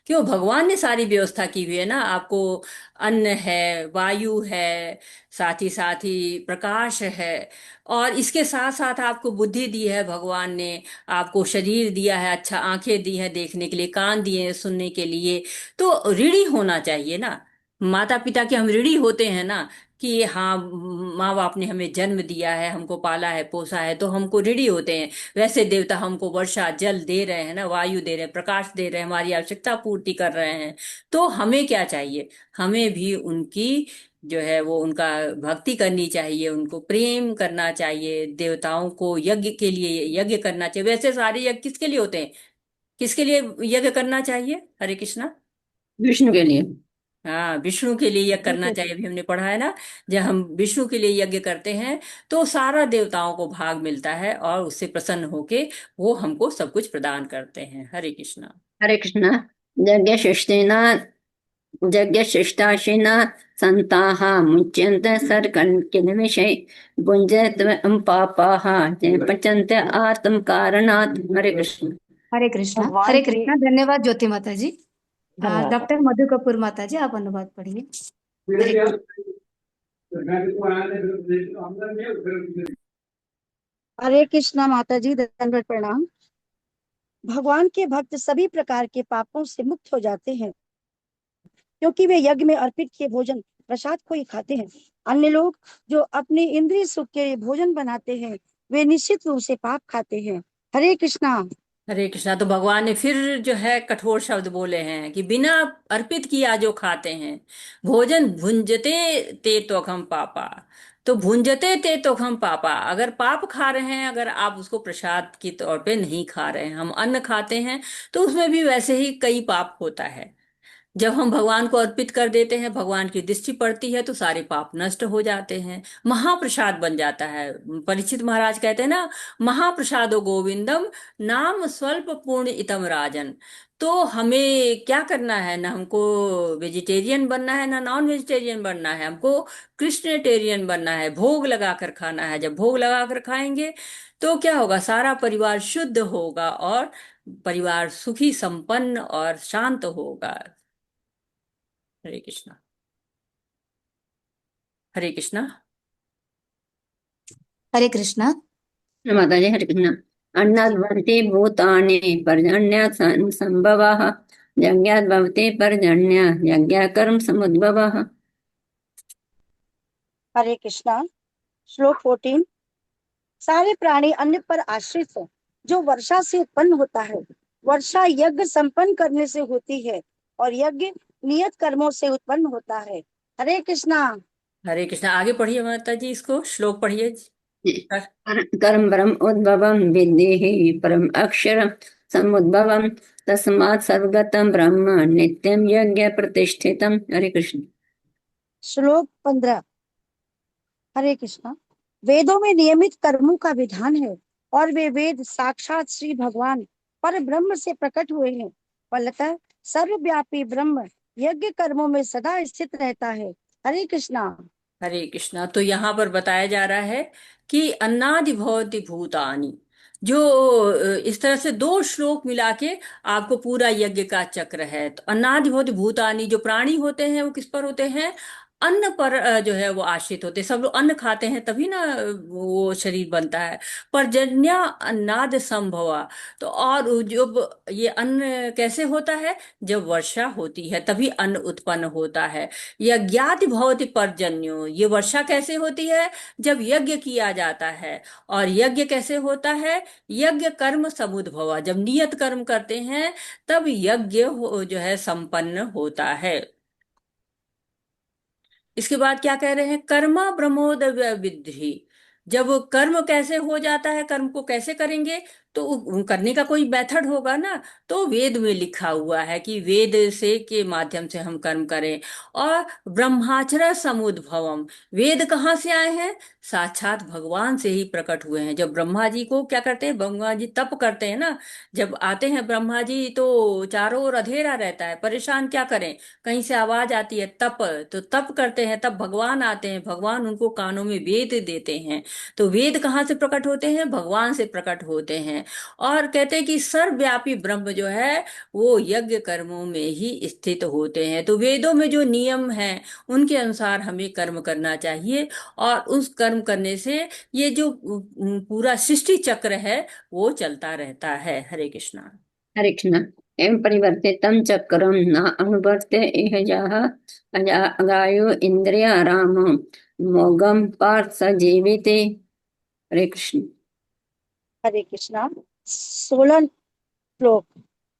क्यों? भगवान ने सारी व्यवस्था की हुई है ना, आपको अन्न है, वायु है, साथ ही प्रकाश है, और इसके साथ साथ आपको बुद्धि दी है भगवान ने। आपको शरीर दिया है, अच्छा आंखें दी है देखने के लिए, कान दिए हैं सुनने के लिए। तो ऋणी होना चाहिए ना, माता पिता के हम ऋणी होते हैं ना, कि हाँ माँ बाप ने हमें जन्म दिया है, हमको पाला है पोसा है, तो हमको ऋणी होते हैं। वैसे देवता हमको वर्षा जल दे रहे हैं ना, वायु दे रहे हैं, प्रकाश दे रहे हैं, हमारी आवश्यकता पूर्ति कर रहे हैं। तो हमें क्या चाहिए? हमें भी उनकी जो है वो उनका भक्ति करनी चाहिए, उनको प्रेम करना चाहिए, देवताओं को यज्ञ के लिए यज्ञ करना चाहिए। वैसे सारे यज्ञ किसके लिए होते हैं? किसके लिए यज्ञ करना चाहिए? हरे कृष्णा। विष्णु के लिए। हाँ, विष्णु के लिए यज्ञ करना चाहिए। अभी हमने पढ़ा है ना, जब हम विष्णु के लिए यज्ञ करते हैं तो सारा देवताओं को भाग मिलता है और उससे प्रसन्न होके वो हमको सब कुछ प्रदान करते हैं। हरे कृष्णा। हरे कृष्ण। यज्ञ शिष्टेन यज्ञ शिष्टाशिना संताः मुच्यन्ते सर्वकिल्बिषै भुञ्जते पापाः ते पचन्ते आत्म कारणात्। हरे कृष्ण। हरे कृष्णा। भगवान हरे की कृष्णा। धन्यवाद ज्योति माता जी। धन्यवाद। डॉक्टर मधु कपूर माता जी, आप अनुवाद पढ़िए। हरे कृष्णा माता जी, दंडवत प्रणाम। भगवान के भक्त सभी प्रकार के पापों से मुक्त हो जाते हैं। क्योंकि वे यज्ञ में अर्पित किए भोजन प्रसाद को ही खाते हैं। अन्य लोग जो अपने इंद्रिय सुख के लिए भोजन बनाते हैं वे निश्चित रूप से पाप खाते हैं। हरे कृष्णा। हरे कृष्णा। तो भगवान ने फिर जो है कठोर शब्द बोले हैं कि बिना अर्पित किया जो खाते हैं भोजन भुंजते ते तो हम पापा। तो भुंजते ते तो हम पापा, अगर पाप खा रहे हैं, अगर आप उसको प्रसाद के तौर पे नहीं खा रहे हैं, हम अन्न खाते हैं, तो उसमें भी वैसे ही कई पाप होता है। जब हम भगवान को अर्पित कर देते हैं, भगवान की दृष्टि पड़ती है, तो सारे पाप नष्ट हो जाते हैं, महाप्रसाद बन जाता है। परीक्षित महाराज कहते हैं ना, महाप्रसादो गोविंदम नाम स्वल्प पूर्ण इतम राजन। तो हमें क्या करना है, ना हमको वेजिटेरियन बनना है ना नॉन वेजिटेरियन बनना है, हमको कृष्णटेरियन बनना है, भोग लगा कर खाना है। जब भोग लगा कर खाएंगे तो क्या होगा, सारा परिवार शुद्ध होगा और परिवार सुखी संपन्न और शांत होगा। हरे कृष्णा। हरे कृष्णा। हरे कृष्णा। माता जी हरे कृष्ण। अन्नात् भवति भूतानि पर्जन्यात् संभवः यज्ञात् भवति पर्जन्य यज्ञात् कर्म समुद्भवः। हरे कृष्णा। श्लोक 14। सारे प्राणी अन्न पर आश्रित है जो वर्षा से उत्पन्न होता है। वर्षा यज्ञ संपन्न करने से होती है और यज्ञ नियत कर्मों से उत्पन्न होता है। हरे कृष्णा। हरे कृष्णा। आगे पढ़िए माता जी, इसको श्लोक पढ़िए। कर्म परम उद्भवम विद्धि परम अक्षरम समुद्भवम तस्मात् सर्वगतम ब्रह्म नित्यम यज्ञ प्रतिष्ठितम। हरे कृष्ण। श्लोक 15। हरे कृष्णा। वेदों में नियमित कर्मों का विधान है और वे वेद साक्षात श्री भगवान पर ब्रह्म से प्रकट हुए हैं। फलतः सर्वव्यापी ब्रह्म यज्ञ कर्मों में सदा स्थित रहता है। हरे कृष्णा। हरे कृष्णा। तो यहाँ पर बताया जा रहा है कि अन्नादि भवति भूतानि, जो इस तरह से दो श्लोक मिला के आपको पूरा यज्ञ का चक्र है। तो अन्नादि भवति भूतानि, जो प्राणी होते हैं वो किस पर होते हैं, अन्न पर जो है वो आश्रित होते हैं। सब लोग अन्न खाते हैं तभी ना वो शरीर बनता है। पर्जन्य अन्नाद संभवा। तो और जब ये अन्न कैसे होता है, जब वर्षा होती है तभी अन्न उत्पन्न होता है। यज्ञाति भवति पर्जन्यो, ये वर्षा कैसे होती है, जब यज्ञ किया जाता है। और यज्ञ कैसे होता है, यज्ञ कर्म समुद्भवा, जब नियत कर्म करते हैं तब यज्ञ जो है संपन्न होता है। इसके बाद क्या कह रहे हैं, कर्मा प्रमोद विद्धि। जब कर्म कैसे हो जाता है, कर्म को कैसे करेंगे, तो करने का कोई मेथड होगा ना। तो वेद में लिखा हुआ है कि वेद से के माध्यम से हम कर्म करें। और ब्रह्माचर्य समुद्भवम, वेद कहाँ से आए हैं, साक्षात भगवान से ही प्रकट हुए हैं। जब ब्रह्मा जी को क्या करते हैं, ब्रह्मा जी तप करते हैं ना, जब आते हैं ब्रह्मा जी तो चारों ओर अंधेरा रहता है, परेशान, क्या करें, कहीं से आवाज आती है तप, तो तप करते हैं, तब भगवान आते हैं, भगवान उनको कानों में वेद देते हैं। तो वेद कहाँ से प्रकट होते हैं, भगवान से प्रकट होते हैं। और कहते हैं कि सर्वव्यापी ब्रह्म जो है वो यज्ञ कर्मों में ही स्थित होते हैं। तो वेदों में जो नियम हैं उनके अनुसार हमें कर्म करना चाहिए, और उस कर्म करने से ये जो पूरा सृष्टि चक्र है वो चलता रहता है। हरे कृष्णा। हरे कृष्ण। एवं परिवर्तितं चक्रम न अनुवर्ते इह यः अगायो इंद्रियाराम मोगम पार्थ स जीविते। हरे कृष्ण। हरे कृष्णा। 16 श्लोक।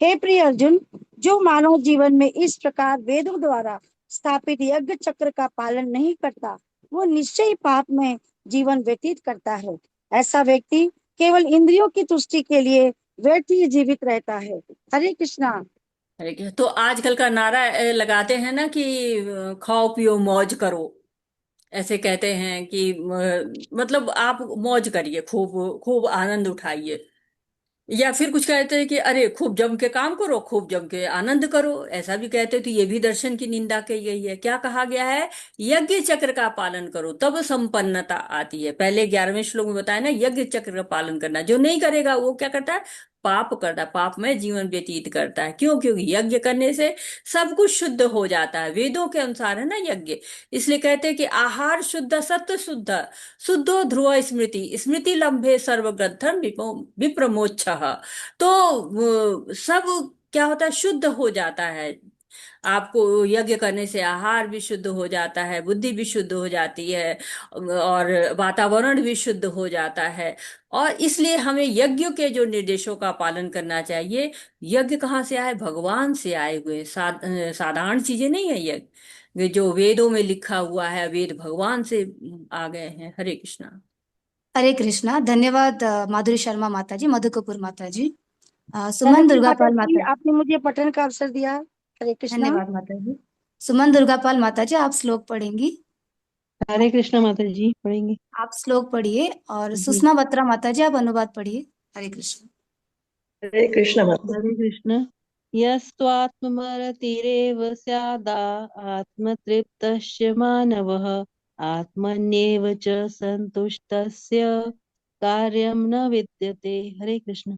हे प्रिय अर्जुन, जो मानव जीवन में इस प्रकार वेदों द्वारा स्थापित यज्ञ चक्र का पालन नहीं करता वो निश्चय ही पाप में जीवन व्यतीत करता है। ऐसा व्यक्ति केवल इंद्रियों की तुष्टि के लिए व्यर्थ ही जीवित रहता है। हरे कृष्णा। हरे कृष्ण। तो आजकल का नारा लगाते हैं ना कि खाओ पियो मौज करो, ऐसे कहते हैं कि मतलब आप मौज करिए, खूब खूब आनंद उठाइए। या फिर कुछ कहते हैं कि अरे खूब जम के काम करो, खूब जम के आनंद करो, ऐसा भी कहते हैं। तो ये भी दर्शन की निंदा की गई है। क्या कहा गया है, यज्ञ चक्र का पालन करो तब संपन्नता आती है। पहले 11वें श्लोक में बताया ना, यज्ञ चक्र का पालन करना, जो नहीं करेगा वो क्या करता है, पाप करता है, पाप में जीवन व्यतीत करता है। क्यों, क्योंकि यज्ञ करने से सब कुछ शुद्ध हो जाता है, वेदों के अनुसार है ना यज्ञ। इसलिए कहते हैं कि आहार शुद्ध सत्व शुद्ध शुद्धो ध्रुव स्मृति स्मृति लंबे सर्वग्रंथम विप्रमोक्ष। तो सब क्या होता है, शुद्ध हो जाता है। आपको यज्ञ करने से आहार भी शुद्ध हो जाता है, बुद्धि भी शुद्ध हो जाती है, और वातावरण भी शुद्ध हो जाता है। और इसलिए हमें यज्ञ के जो निर्देशों का पालन करना चाहिए। यज्ञ कहाँ से आए? भगवान से आए हुए साधारण चीजें नहीं है यज्ञ। वे जो वेदों में लिखा हुआ है, वेद भगवान से आ गए हैं। हरे कृष्णा। हरे कृष्णा। धन्यवाद माधुरी शर्मा माता जी, मधु कपूर माता जी, सुमन धन्यवाद माता दुर्गापाल जी, माता। आपने मुझे पठन का अवसर दिया। हरे कृष्णा। धन्यवाद माता जी। सुमन दुर्गापाल माता जी, आप श्लोक पढ़ेंगी। हरे कृष्णा माता जी, पढ़ेंगे। आप श्लोक पढ़िए। और जी। सुषमा बत्रा माता जी, आप अनुवाद पढ़िए। हरे कृष्ण। हरे कृष्ण माता। हरे कृष्ण। यस्त्वात्मरतिरेव स्यादा आत्मतृप्तस्य मानवः आत्मन्येव च संतुष्टस्य कार्यं न विद्यते। हरे कृष्ण।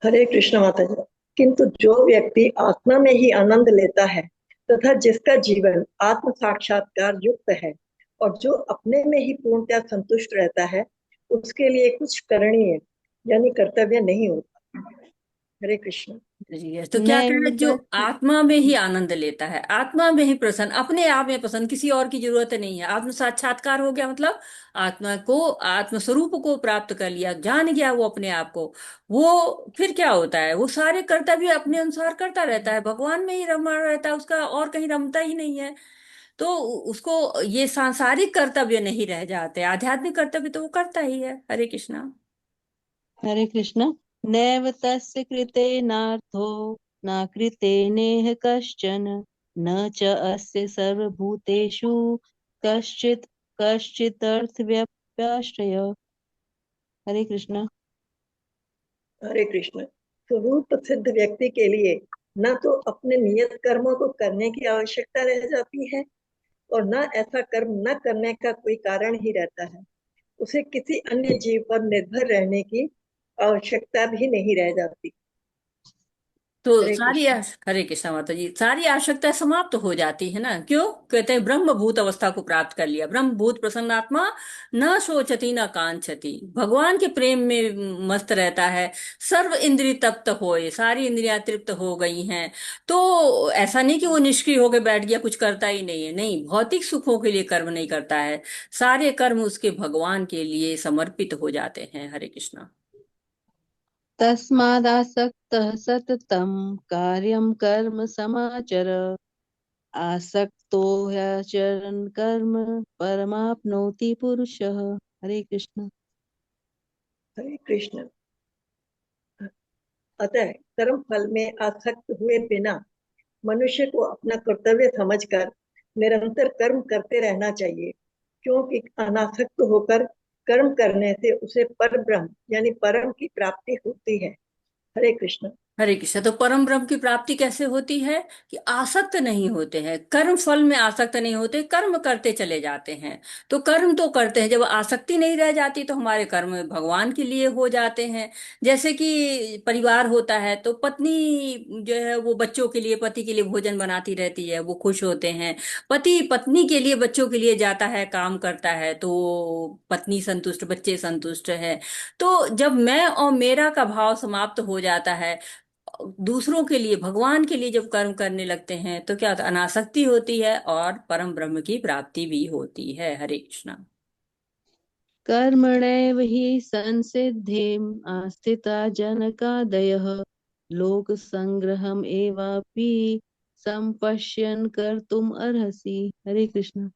हरे कृष्ण माता जी। किंतु जो व्यक्ति आत्मा में ही आनंद लेता है तथा जिसका जीवन आत्म साक्षात्कार युक्त है और जो अपने में ही पूर्णतः संतुष्ट रहता है, उसके लिए कुछ करणीय यानी कर्तव्य नहीं होता। हरे कृष्ण। जी, तो क्या कहे? जो आत्मा में ही आनंद लेता है, आत्मा में ही प्रसन्न, अपने आप में प्रसन्न, किसी और की जरूरत नहीं है। आत्म साक्षात्कार हो गया मतलब आत्मा को, आत्म स्वरूप को प्राप्त कर लिया, जान गया वो अपने आप को। वो फिर क्या होता है? वो सारे कर्तव्य अपने अनुसार करता रहता है, भगवान में ही रमा रहता है, उसका और कहीं रमता ही नहीं है। तो उसको ये सांसारिक कर्तव्य नहीं रह जाते, आध्यात्मिक कर्तव्य तो वो करता ही है। हरे कृष्णा। हरे कृष्ण। नैव तस्य कृतेनार्थो न कृतेनेह कश्चन न च अस्य सर्वभूतेषु कश्चित् कश्चिदर्थव्यपाश्रय। हरे कृष्ण। हरे कृष्ण। स्वरूप सिद्ध व्यक्ति के लिए न तो अपने नियत कर्मों को करने की आवश्यकता रह जाती है और न ऐसा कर्म न करने का कोई कारण ही रहता है। उसे किसी अन्य जीव पर निर्भर रहने की आवश्यकता भी नहीं रह जाती। तो हरे सारी कृष्ण। हरे कृष्णा माता जी, सारी आवश्यकता समाप्त हो जाती है ना। क्यों? कहते हैं ब्रह्म भूत अवस्था को प्राप्त कर लिया। ब्रह्म भूत प्रसन्नात्मा न शोचती न कांक्षति, भगवान के प्रेम में मस्त रहता है। सर्व इंद्रिय तप्त होए, सारी इंद्रियां तृप्त हो गई हैं। तो ऐसा नहीं कि वो निष्क्रिय होकर बैठ गया, कुछ करता ही नहीं है। नहीं, भौतिक सुखों के लिए कर्म नहीं करता है, सारे कर्म उसके भगवान के लिए समर्पित हो जाते हैं। हरे कृष्णा। तस्मादासक्तः सततं कार्यं कर्म समाचर आसक्तो ह्यचरन् कर्म परमाप्नोति पुरुषः। हरे कृष्ण। हरे कृष्ण। अतः कर्म फल में आसक्त हुए बिना मनुष्य को अपना कर्तव्य समझकर निरंतर कर्म करते रहना चाहिए, क्योंकि अनासक्त होकर कर्म करने से उसे पर ब्रह्म यानी परम की प्राप्ति होती है। हरे कृष्ण। हरे कृष्ण। तो परम ब्रह्म की प्राप्ति कैसे होती है? कि आसक्त नहीं होते हैं, कर्म फल में आसक्त नहीं होते, कर्म करते चले जाते हैं। तो कर्म तो करते हैं, जब आसक्ति नहीं रह जाती तो हमारे कर्म भगवान के लिए हो जाते हैं। जैसे कि परिवार होता है तो पत्नी जो है वो बच्चों के लिए, पति के लिए भोजन बनाती रहती है, वो खुश होते हैं। पति पत्नी के लिए, बच्चों के लिए जाता है, काम करता है, तो पत्नी संतुष्ट, बच्चे संतुष्ट है। तो जब मैं और मेरा का भाव समाप्त हो जाता है, दूसरों के लिए, भगवान के लिए जब कर्म करने लगते हैं, तो क्या होता है? अनासक्ति होती है और परम ब्रह्म की प्राप्ति भी होती है। हरे कृष्णा। कर्मणैव हि संसिद्धिम् आस्थिता जनकादयः लोकसंग्रहम् एवापि संपश्यन् कर्तुम् अर्हसि। हरे कृष्ण।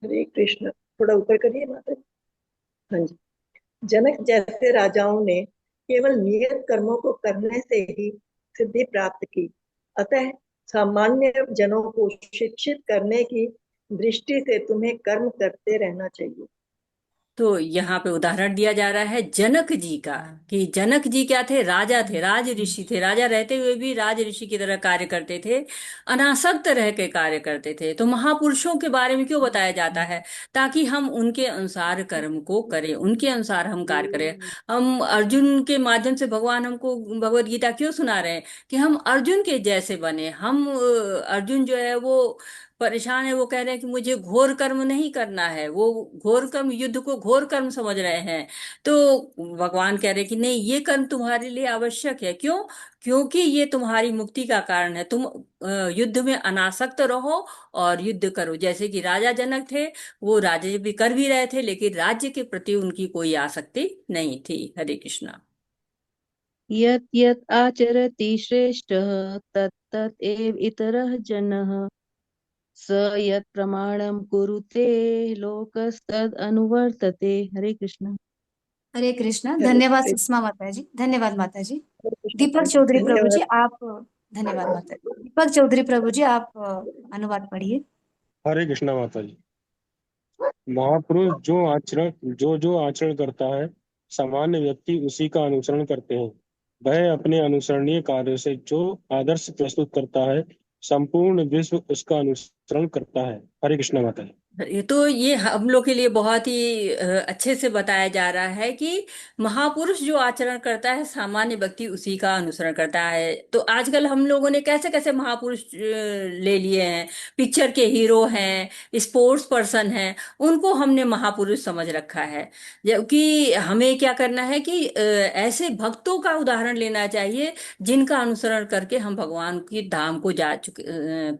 हरे कृष्ण। थोड़ा ऊपर करिए माता जी। हाँ जी। जनक जैसे राजाओं ने केवल नियत कर्मों को करने से ही सिद्धि प्राप्त की। अतः सामान्य जनों को शिक्षित करने की दृष्टि से तुम्हें कर्म करते रहना चाहिए। तो यहाँ पे उदाहरण दिया जा रहा है जनक जी का, कि जनक जी क्या थे? राजा थे, राज ऋषि थे। राजा रहते हुए भी राज ऋषि की तरह कार्य करते थे, अनासक्त रह के कार्य करते थे। तो महापुरुषों के बारे में क्यों बताया जाता है? ताकि हम उनके अनुसार कर्म को करें, उनके अनुसार हम कार्य करें। हम अर्जुन के माध्यम से भगवान हमको भगवत गीता क्यों सुना रहे हैं? कि हम अर्जुन के जैसे बने। हम अर्जुन जो है वो परेशान है, वो कह रहे हैं कि मुझे घोर कर्म नहीं करना है, वो घोर कर्म, युद्ध को घोर कर्म समझ रहे हैं। तो भगवान कह रहे हैं कि नहीं, ये कर्म तुम्हारे लिए आवश्यक है। क्यों? क्योंकि ये तुम्हारी मुक्ति का कारण है। तुम युद्ध में अनासक्त रहो और युद्ध करो। जैसे कि राजा जनक थे, वो राज्य भी कर भी रहे थे, लेकिन राज्य के प्रति उनकी कोई आसक्ति नहीं थी। हरे कृष्णा। यत् यत् आचरति श्रेष्ठः तत् तत् एव इतरः जनः स यत् प्रमाणं कुरुते लोकस्तद् अनुवर्तते। हरे कृष्ण। हरे कृष्णा। हरे धन्यवाद कृष्ण। सुषमा माता जी, धन्यवाद माता जी। हरे कृष्ण दीपक माता जी, चौधरी प्रभु जी धन्यवाद। आप, धन्यवाद माता जी। दीपक चौधरी प्रभु जी आप अनुवाद पढ़िए। हरे कृष्णा माता जी। महापुरुष जो आचरण करता है, सामान्य व्यक्ति उसी का अनुसरण करते हैं। वह अपने अनुसरणीय कार्यों से जो आदर्श प्रस्तुत करता है, संपूर्ण विश्व उसका अनुसरण करता है। हरे कृष्णा माता जी। ये हम लोग के लिए बहुत ही अच्छे से बताया जा रहा है कि महापुरुष जो आचरण करता है, सामान्य व्यक्ति उसी का अनुसरण करता है। तो आजकल हम लोगों ने कैसे कैसे महापुरुष ले लिए हैं। पिक्चर के हीरो हैं, स्पोर्ट्स पर्सन हैं, उनको हमने महापुरुष समझ रखा है। जबकि हमें क्या करना है कि ऐसे भक्तों का उदाहरण लेना चाहिए जिनका अनुसरण करके हम भगवान की धाम को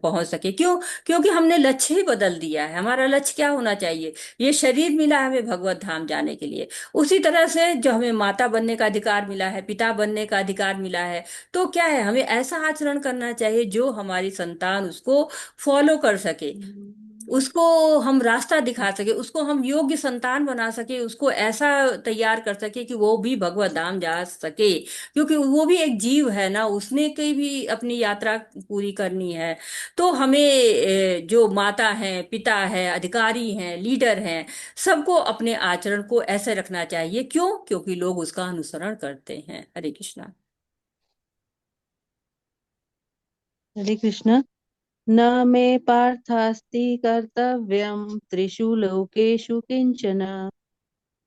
पहुंच सके। क्यों? क्योंकि हमने लक्ष्य ही बदल दिया है। हमारा लक्ष्य क्या होना चाहिए? ये शरीर मिला है हमें भगवत धाम जाने के लिए। उसी तरह से जो हमें माता बनने का अधिकार मिला है, पिता बनने का अधिकार मिला है, तो क्या है, हमें ऐसा आचरण करना चाहिए जो हमारी संतान उसको फॉलो कर सके, उसको हम रास्ता दिखा सके, उसको हम योग्य संतान बना सके, उसको ऐसा तैयार कर सके कि वो भी भगवत धाम जा सके। क्योंकि वो भी एक जीव है ना, उसने कई भी अपनी यात्रा पूरी करनी है। तो हमें जो माता हैं, पिता है, अधिकारी हैं, लीडर हैं, सबको अपने आचरण को ऐसे रखना चाहिए। क्यों? क्योंकि लोग उसका अनुसरण करते हैं। हरे कृष्णा। हरे कृष्ण। न मे पार्थास्ति कर्तव्यं त्रिषु लोकेषु किंचन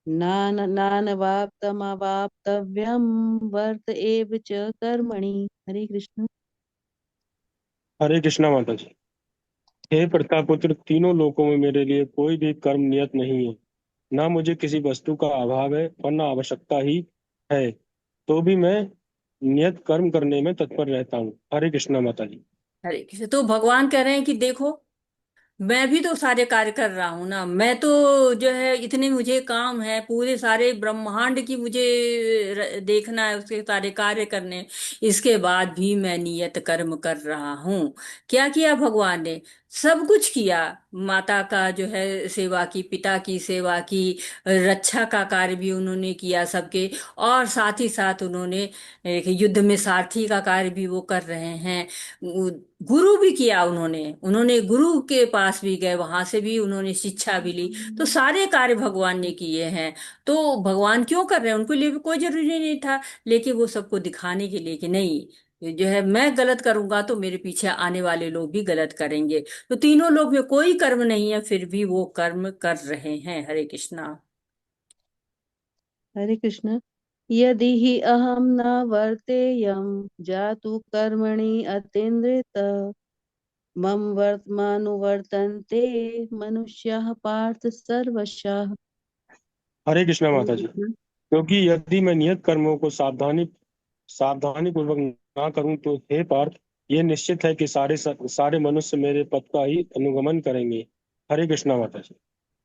नानवाप्तमवाप्तव्यं वर्त एव च कर्मणि। हरे कृष्ण। हरे कृष्णा माता जी। हे प्रतापुत्र, तीनों लोकों में मेरे लिए कोई भी कर्म नियत नहीं है। ना मुझे किसी वस्तु का अभाव है और ना आवश्यकता ही है, तो भी मैं नियत कर्म करने में तत्पर रहता हूँ। हरे कृष्णा माता जी। हरे कृष्ण। तो भगवान कह रहे हैं कि देखो, मैं भी तो सारे कार्य कर रहा हूं ना। मैं तो जो है, इतने मुझे काम है, पूरे सारे ब्रह्मांड की मुझे देखना है, उसके सारे कार्य करने। इसके बाद भी मैं नियत कर्म कर रहा हूँ। क्या किया भगवान ने? सब कुछ किया। माता का जो है सेवा की, पिता की सेवा की, रक्षा का कार्य भी उन्होंने किया सबके। और साथ ही साथ उन्होंने एक युद्ध में सारथी का कार्य भी वो कर रहे हैं। गुरु भी किया उन्होंने। उन्होंने गुरु के पास भी गए, वहां से भी उन्होंने शिक्षा भी ली। तो सारे कार्य भगवान ने किए हैं। तो भगवान क्यों कर रहे हैं? उनको लिए भी कोई जरूरी नहीं था, लेकिन वो सबको दिखाने के लिए कि नहीं, जो है, मैं गलत करूंगा तो मेरे पीछे आने वाले लोग भी गलत करेंगे। तो तीनों लोग में कोई कर्म नहीं है, फिर भी वो कर्म कर रहे हैं। हरे कृष्णा। हरे कृष्ण। यदि हि अहं न वर्तेयं जातु कर्मणि अतीन्द्रित मम वर्तमानुवर्तन्ते मनुष्याः पार्थ सर्वशः। हरे कृष्णा हरे माता जी। कृष्ण। क्योंकि यदि मैं नियत कर्मों को सावधानी पूर्वक ना करूं, तो हे पार्थ, ये निश्चित है कि सारे मनुष्य मेरे पथ का ही अनुगमन करेंगे। हरे कृष्णा माता जी।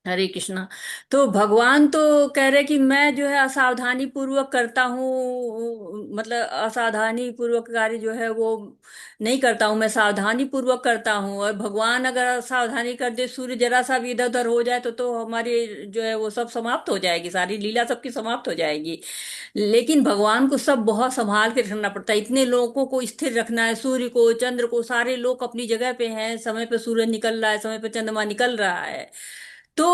हरे कृष्णा। तो भगवान तो कह रहे कि मैं जो है असावधानी पूर्वक करता हूँ, मतलब असावधानी पूर्वक कार्य जो है वो नहीं करता हूँ, मैं सावधानी पूर्वक करता हूँ। और भगवान अगर सावधानी कर दे, सूर्य जरा सा भी इधर उधर हो जाए तो हमारी जो है वो सब समाप्त हो जाएगी, सारी लीला सबकी समाप्त हो जाएगी। लेकिन भगवान को सब बहुत संभाल के रखना पड़ता है। इतने लोगों को स्थिर रखना है, सूर्य को, चंद्र को, सारे लोग अपनी जगह पे हैं, समय पे सूरज निकल रहा है, समय पे चंद्रमा निकल रहा है। तो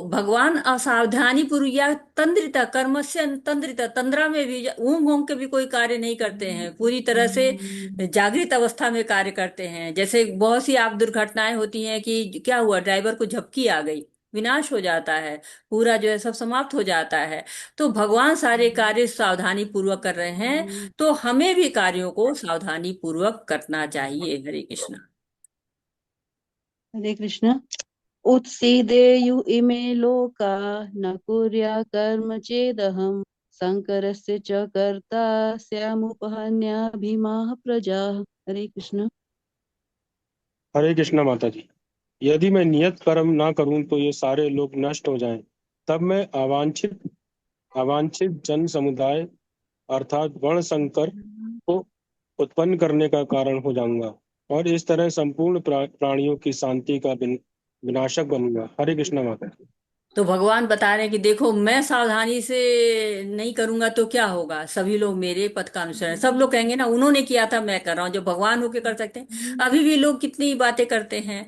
भगवान असावधानी पूर्वक या तंद्रिता, कर्मस्य तंद्रिता, तंद्रा में भी ऊंघ ऊंघ के भी कोई कार्य नहीं करते हैं, पूरी तरह से जागृत अवस्था में कार्य करते हैं। जैसे बहुत सी आप दुर्घटनाएं होती हैं कि क्या हुआ, ड्राइवर को झपकी आ गई, विनाश हो जाता है, पूरा जो है सब समाप्त हो जाता है। तो भगवान सारे कार्य सावधानी पूर्वक कर रहे हैं। तो हमें भी कार्यों को सावधानी पूर्वक करना चाहिए। हरे कृष्णा। हरे कृष्ण। उत्सीदेयु इमे लोका न कुर्या कर्म चेदहम शंकरस्य च कर्ता स्यामुपहन्याभिमाः प्रजाः। हरे कृष्ण। हरे कृष्णा माता जी। यदि मैं नियत कर्म ना करूं तो ये सारे लोग नष्ट हो जाएं। तब मैं अवांछित अवांछित जन समुदाय अर्थात वर्ण संकर को उत्पन्न करने का कारण हो जाऊंगा और इस तरह संपूर्ण प्राणियों की शांति का विनाशक बनूंगा। हरे कृष्णा माता जी। तो भगवान बता रहे हैं कि देखो, मैं सावधानी से नहीं करूंगा तो क्या होगा, सभी लोग मेरे पथ का अनुसरण, सब लोग कहेंगे ना उन्होंने किया था मैं कर रहा हूँ, जो भगवान होके कर सकते हैं। अभी भी लोग कितनी बातें करते हैं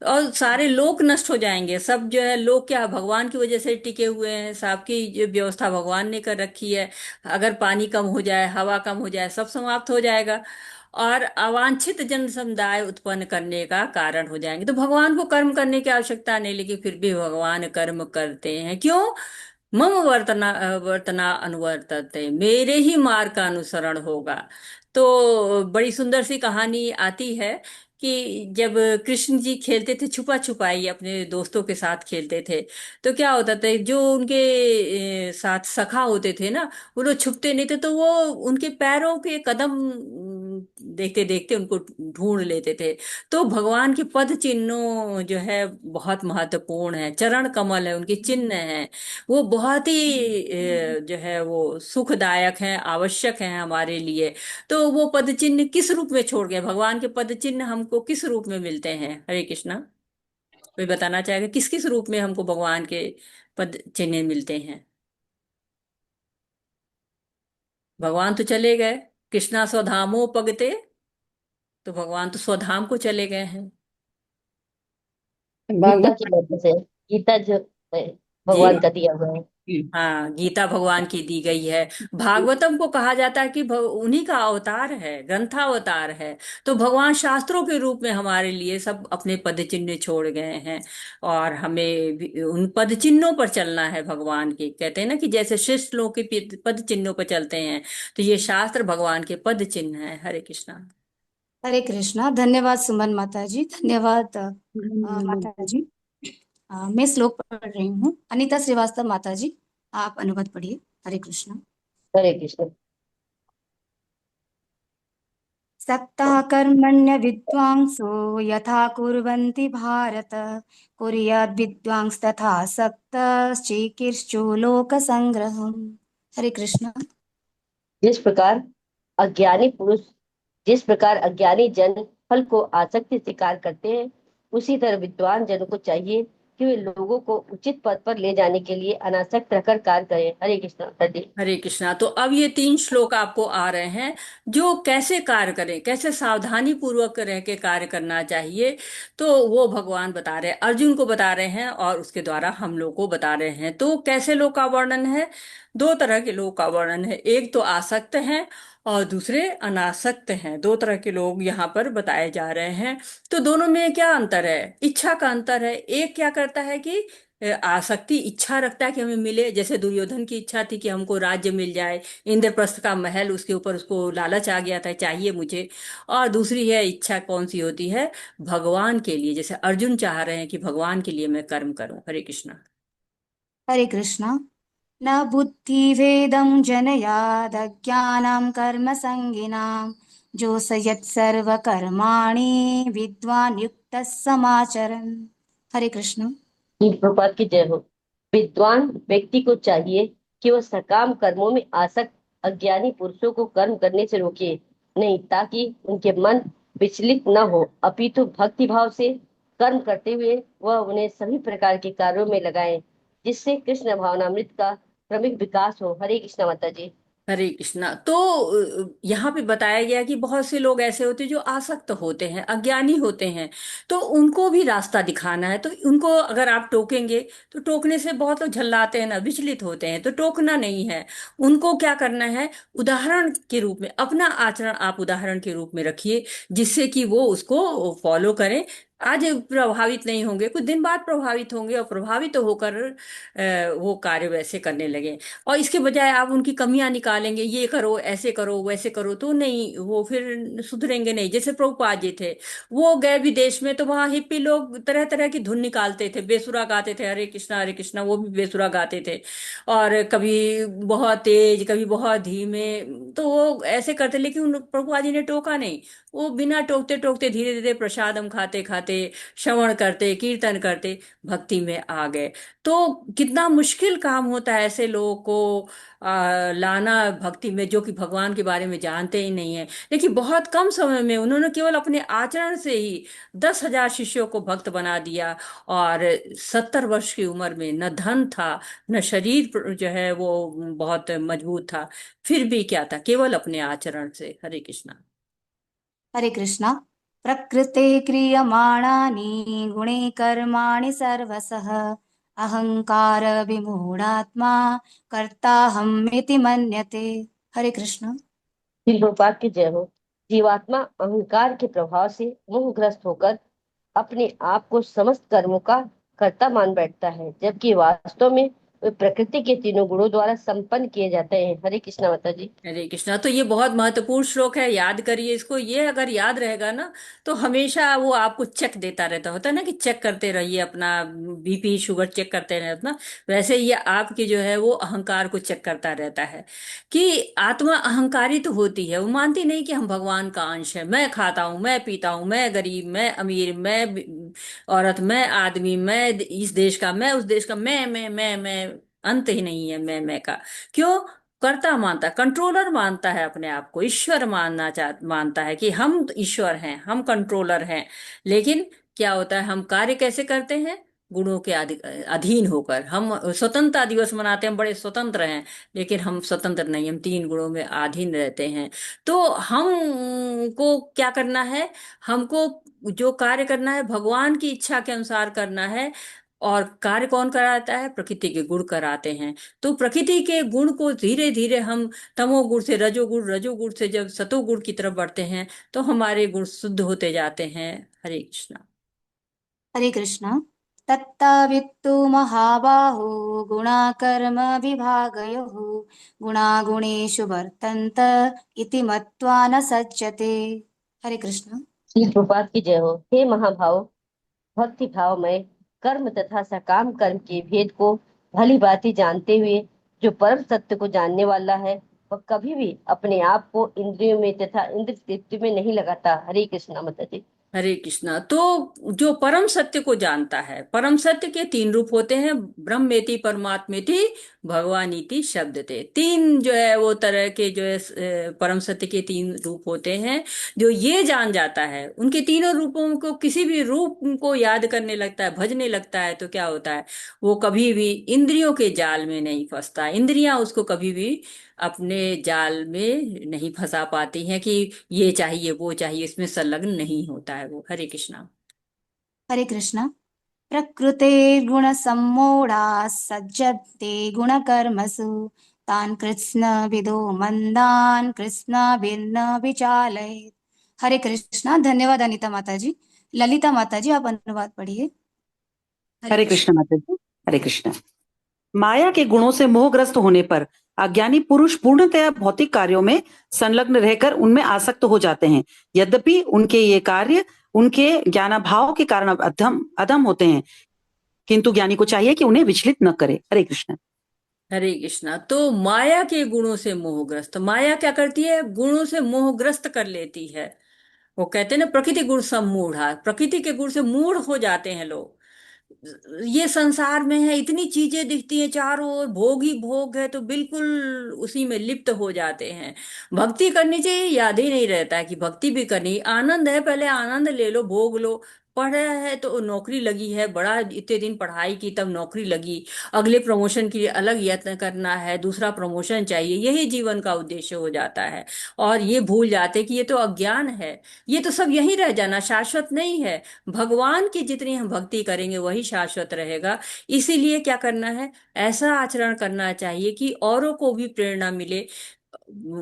और सारे लोग नष्ट हो जाएंगे। सब जो है लोग क्या भगवान की वजह से टिके हुए हैं, सबकी जो व्यवस्था भगवान ने कर रखी है। अगर पानी कम हो जाए, हवा कम हो जाए, सब समाप्त हो जाएगा और अवांछित जन समुदाय उत्पन्न करने का कारण हो जाएंगे। तो भगवान को कर्म करने की आवश्यकता नहीं, लेकिन फिर भी भगवान कर्म करते हैं। क्यों? मम वर्तना वर्तना अनुवर्तते, मेरे ही मार्ग का अनुसरण होगा। तो बड़ी सुंदर सी कहानी आती है कि जब कृष्ण जी खेलते थे छुपा छुपाई, अपने दोस्तों के साथ खेलते थे, तो क्या होता था, जो उनके साथ सखा होते थे ना, वो लोग छुपते नहीं थे, तो वो उनके पैरों के कदम देखते देखते उनको ढूंढ लेते थे। तो भगवान के पद चिन्हों जो है बहुत महत्वपूर्ण है, चरण कमल है, उनके चिन्ह हैं, वो बहुत ही जो है वो सुखदायक हैं, आवश्यक हैं हमारे लिए। तो वो पद चिन्ह किस रूप में छोड़ गए, भगवान के पद चिन्ह हमको किस रूप में मिलते हैं? हरे कृष्णा। कोई बताना चाहेगा किस किस रूप में हमको भगवान के पद चिन्ह मिलते हैं? भगवान तो चले गए, कृष्णा स्वधामो पगते, तो भगवान तो स्वधाम को चले गए हैं। गीता भगवत की वजह से, गीता जो है, जी। भगवान का दिया हुआ है। हाँ, गीता भगवान की दी गई है। भागवतम को कहा जाता है कि उन्हीं का अवतार है, ग्रंथावतार है। तो भगवान शास्त्रों के रूप में हमारे लिए सब अपने पद चिन्ह छोड़ गए हैं और हमें भी उन पद चिन्हों पर चलना है। भगवान के कहते हैं ना कि जैसे श्रेष्ठ लोग के पद चिन्हों पर चलते हैं, तो ये शास्त्र भगवान के पद चिन्ह है। हरे कृष्णा। हरे कृष्णा। धन्यवाद सुमन माता जी, धन्यवाद माता जी। मैं श्लोक पढ़ रही हूँ। अनीता श्रीवास्तव माता जी, आप अनुवाद पढ़िए। हरे कृष्णा। हरे कृष्ण। सक्तः कर्मण्य विद्वांसो यथा कुर्वन्ति भारत, कुर्याद् विद्वांस तथा सक्तश्चिकीर्षु लोकसंग्रहम्। हरे कृष्णा। जिस प्रकार अज्ञानी पुरुष जिस प्रकार अज्ञानी जन फल को आसक्ति से कार्य करते हैं, उसी तरह विद्वान जनों को चाहिए कि वे लोगों को उचित पद पर ले जाने के लिए अनासक्त रहकर कार्य करें। हरे कृष्णा। हरे हरे कृष्णा। तो अब ये 3 श्लोक आपको आ रहे हैं, जो कैसे कार्य करें, कैसे सावधानी पूर्वक रह के कार्य करना चाहिए। तो वो भगवान बता रहे हैं, अर्जुन को बता रहे हैं और उसके द्वारा हम लोग को बता रहे हैं। तो कैसे लोग का वर्णन है? 2 तरह के लोग का वर्णन है, एक तो आसक्त हैं और दूसरे अनासक्त हैं। 2 तरह के लोग यहाँ पर बताए जा रहे हैं। तो दोनों में क्या अंतर है? इच्छा का अंतर है। एक क्या करता है कि आसक्ति, इच्छा रखता है कि हमें मिले, जैसे दुर्योधन की इच्छा थी कि हमको राज्य मिल जाए, इंद्रप्रस्थ का महल, उसके ऊपर उसको लालच आ गया था, चाहिए मुझे। और दूसरी है इच्छा, कौन सी होती है? भगवान के लिए, जैसे अर्जुन चाह रहे हैं कि भगवान के लिए मैं कर्म करूं। हरे कृष्णा। हरे कृष्णा। न बुद्धिभेदं जनयाद अज्ञानं कर्म संगिनां, जोषयत् सर्वकर्माणि विद्वान् युक्तः समाचरन्। हरे कृष्ण। प्रभुपाद की जय हो। विद्वान व्यक्ति को चाहिए कि वह सकाम कर्मों में आसक्त अज्ञानी पुरुषों को कर्म करने से रोके नहीं, ताकि उनके मन विचलित न हो, अपितु भक्ति भाव से कर्म करते हुए वह उन्हें सभी प्रकार के कार्यों में लगाए, जिससे कृष्ण भावनामृत का क्रमिक विकास हो। हरे कृष्ण माता जी। हरे कृष्णा। तो यहाँ पे बताया गया कि बहुत से लोग ऐसे होते हैं जो आसक्त होते हैं, अज्ञानी होते हैं। तो उनको भी रास्ता दिखाना है। तो उनको अगर आप टोकेंगे, तो टोकने से बहुत लोग झल्लाते हैं ना, विचलित होते हैं, तो टोकना नहीं है। उनको क्या करना है? उदाहरण के रूप में अपना आचरण आप उदाहरण के रूप में रखिए, जिससे कि वो उसको फॉलो करें। आज प्रभावित नहीं होंगे, कुछ दिन बाद प्रभावित होंगे और प्रभावित होकर वो कार्य वैसे करने लगे। और इसके बजाय आप उनकी कमियां निकालेंगे, ये करो, ऐसे करो, वैसे करो, तो नहीं, वो फिर सुधरेंगे नहीं। जैसे प्रभुपाद जी थे, वो गए विदेश में तो वहाँ हिप्पी लोग तरह तरह की धुन निकालते थे, बेसुरा गाते थे, हरे कृष्णा, वो भी बेसुरा गाते थे। और कभी बहुत तेज, कभी बहुत धीमे, तो वो ऐसे करते, लेकिन प्रभुपाद जी ने टोका नहीं। वो बिना टोकते टोकते धीरे धीरे प्रसादम खाते खाते, श्रवण करते, कीर्तन करते, भक्ति में आ गए। तो कितना मुश्किल काम होता है ऐसे लोगों को लाना भक्ति में, जो कि भगवान के बारे में जानते ही नहीं है। लेकिन बहुत कम समय में उन्होंने केवल अपने आचरण से ही 10,000 शिष्यों को भक्त बना दिया। और 70 वर्ष की उम्र में न धन था, न शरीर जो है वो बहुत मजबूत था, फिर भी क्या था, केवल अपने आचरण से। हरे कृष्णा। हरे कृष्णा। प्रकृते क्रियमाणानि गुणे कर्माणि सर्वशः अहंकार विमूढ़ात्मा कर्ताहमिति मन्यते। हरे कृष्णा। श्री प्रभुपाद की जय हो। जीवात्मा अहंकार के प्रभाव से मोहग्रस्त होकर अपने आप को समस्त कर्मों का कर्ता मान बैठता है, जबकि वास्तव में वे प्रकृति के तीनों गुणों द्वारा संपन्न किए जाते हैं। हरे कृष्णा माता जी। हरे कृष्णा। तो ये बहुत महत्वपूर्ण श्लोक है, याद करिए इसको। ये अगर याद रहेगा ना, तो हमेशा वो आपको चेक देता रहता, होता है ना कि चेक करते रहिए अपना बीपी शुगर, चेक करते रहे अपना। वैसे ये आपकी जो है वो अहंकार को चेक करता रहता है कि आत्मा अहंकारी तो होती है, वो मानती नहीं कि हम भगवान का अंश है। मैं खाता हूँ, मैं पीता हूँ, मैं गरीब, मैं अमीर, औरत, मैं आदमी, मैं इस देश का, मैं उस देश का, मैं अंत ही नहीं है मैं का। क्यों? कर्ता मानता, कंट्रोलर मानता है अपने आप को, ईश्वर मानता है कि हम ईश्वर हैं, हम कंट्रोलर हैं। लेकिन क्या होता है, हम कार्य कैसे करते हैं? गुणों के अधीन होकर। हम स्वतंत्रता दिवस मनाते हैं, हम बड़े स्वतंत्र हैं, लेकिन हम स्वतंत्र नहीं, हम 3 गुणों में अधीन रहते हैं। तो हमको क्या करना है? हमको जो कार्य करना है भगवान की इच्छा के अनुसार करना है। और कार्य कौन कराता है? प्रकृति के गुण कराते हैं। तो प्रकृति के गुण को धीरे धीरे हम तमोगुण से रजोगुण, रजोगुण से जब सतोगुण की तरफ बढ़ते हैं, तो हमारे गुण शुद्ध होते जाते हैं। हरे कृष्णा। हरे कृष्णा। तत्तावित्तु महाबाहो गुणाकर्म विभागयोः गुणागुणेषु वर्तन्त इति मत्वा न सज्जते। हरे कृष्णा। श्री प्रभुपाद की जय हो। हे महाभाव, भक्ति भाव में कर्म तथा सकाम कर्म के भेद को भली भांति जानते हुए जो परम सत्य को जानने वाला है, वह कभी भी अपने आप को इंद्रियों में तथा इंद्र तृप्ति में नहीं लगाता। हरे कृष्णा माता जी। हरे कृष्णा। तो जो परम सत्य को जानता है, परम सत्य के 3 रूप होते हैं, ब्रह्मेति, परमात्मेति, भगवानीति शब्दते। 3 जो है वो तरह के जो है परम सत्य के 3 रूप होते हैं। जो ये जान जाता है, उनके तीनों रूपों को, किसी भी रूप को याद करने लगता है, भजने लगता है, तो क्या होता है? वो कभी भी इंद्रियों के जाल में नहीं फंसता। इंद्रियां उसको कभी भी अपने जाल में नहीं फंसा पाती हैं कि ये चाहिए, वो चाहिए, इसमें संलग्न नहीं होता है वो। हरे कृष्णा। हरे कृष्णा। प्रकृते गुणसम्मूढा सज्जते गुणकर्मसु तान् कृत्स्न विदो मंदान् कृष्ण भिन्न विचालयेत्। हरे कृष्णा। धन्यवाद अनीता माता जी। ललिता माता जी, आप अनुवाद पढ़िए। हरे कृष्ण माता जी। हरे कृष्ण। माया के गुणों से मोहग्रस्त होने पर अज्ञानी पुरुष पूर्णतया भौतिक कार्यों में संलग्न रहकर उनमें आसक्त हो जाते हैं। यद्यपि उनके ये कार्य उनके ज्ञानाभाव के कारण अधम होते हैं, किंतु ज्ञानी को चाहिए कि उन्हें विचलित न करे। हरे कृष्ण। हरे कृष्णा। तो माया के गुणों से मोहग्रस्त, माया क्या करती है? गुणों से मोहग्रस्त कर लेती है। वो कहते हैं ना, प्रकृति गुण सम्मूढ़ा, प्रकृति के गुण से मूढ़ हो जाते हैं लोग। ये संसार में है, इतनी चीजें दिखती हैं चारों ओर, भोग ही भोग है, तो बिल्कुल उसी में लिप्त हो जाते हैं। भक्ति करनी चाहिए, याद ही नहीं रहता है कि भक्ति भी करनी। आनंद है, पहले आनंद ले लो, भोग लो। पढ़ा है तो नौकरी लगी है, बड़ा इतने दिन पढ़ाई की तब नौकरी लगी, अगले प्रमोशन के लिए अलग यत्न करना है, दूसरा प्रमोशन चाहिए, यही जीवन का उद्देश्य हो जाता है। और ये भूल जाते कि ये तो अज्ञान है, ये तो सब यहीं रह जाना, शाश्वत नहीं है। भगवान की जितनी हम भक्ति करेंगे वही शाश्वत रहेगा। इसीलिए क्या करना है? ऐसा आचरण करना चाहिए कि औरों को भी प्रेरणा मिले।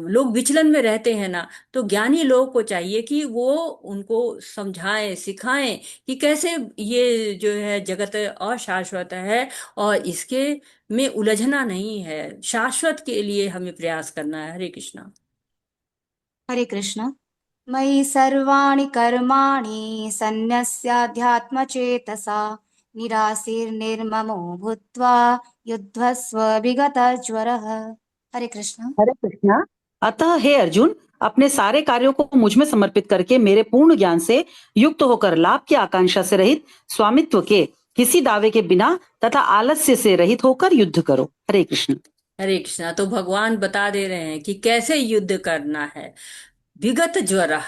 लोग विचलन में रहते हैं ना, तो ज्ञानी लोग को चाहिए कि वो उनको समझाएं सिखाएं कि कैसे ये जो है जगत अशाश्वत है, और इसके में उलझना नहीं है, शाश्वत के लिए हमें प्रयास करना है। हरे कृष्णा। हरे कृष्ण। मयि सर्वाणि कर्माणि सन्न्यस्याध्यात्मचेतसा निराशीर्निर्ममो भूत्वा युद्धस्व विगतज्वरः। हरे कृष्ण। हरे कृष्णा। अतः हे अर्जुन, अपने सारे कार्यों को मुझ में समर्पित करके मेरे पूर्ण ज्ञान से युक्त होकर लाभ की आकांक्षा से रहित, स्वामित्व के किसी दावे के बिना तथा आलस्य से रहित होकर युद्ध करो। हरे कृष्ण। हरे कृष्णा। तो भगवान बता दे रहे हैं कि कैसे युद्ध करना है। विगत ज्वर,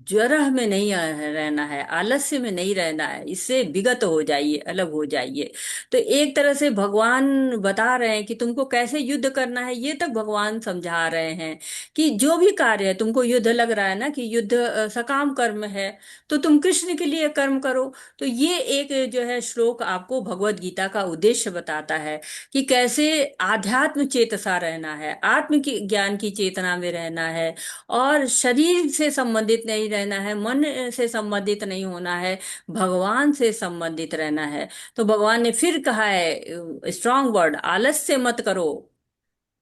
ज्वर में नहीं रहना है, आलस्य में नहीं रहना है, इससे विगत हो जाइए, अलग हो जाइए। तो एक तरह से भगवान बता रहे हैं कि तुमको कैसे युद्ध करना है, ये तक भगवान समझा रहे हैं कि जो भी कार्य है, तुमको युद्ध लग रहा है ना कि युद्ध सकाम कर्म है, तो तुम कृष्ण के लिए कर्म करो। तो ये एक जो है श्लोक आपको भगवत गीता का उद्देश्य बताता है कि कैसे आध्यात्म चेतसा रहना है, आत्म की ज्ञान की चेतना में रहना है, और शरीर से संबंधित नहीं रहना है, मन से संबंधित नहीं होना है, भगवान से संबंधित रहना है। तो भगवान ने फिर कहा है स्ट्रांग वर्ड, आलस्य मत करो।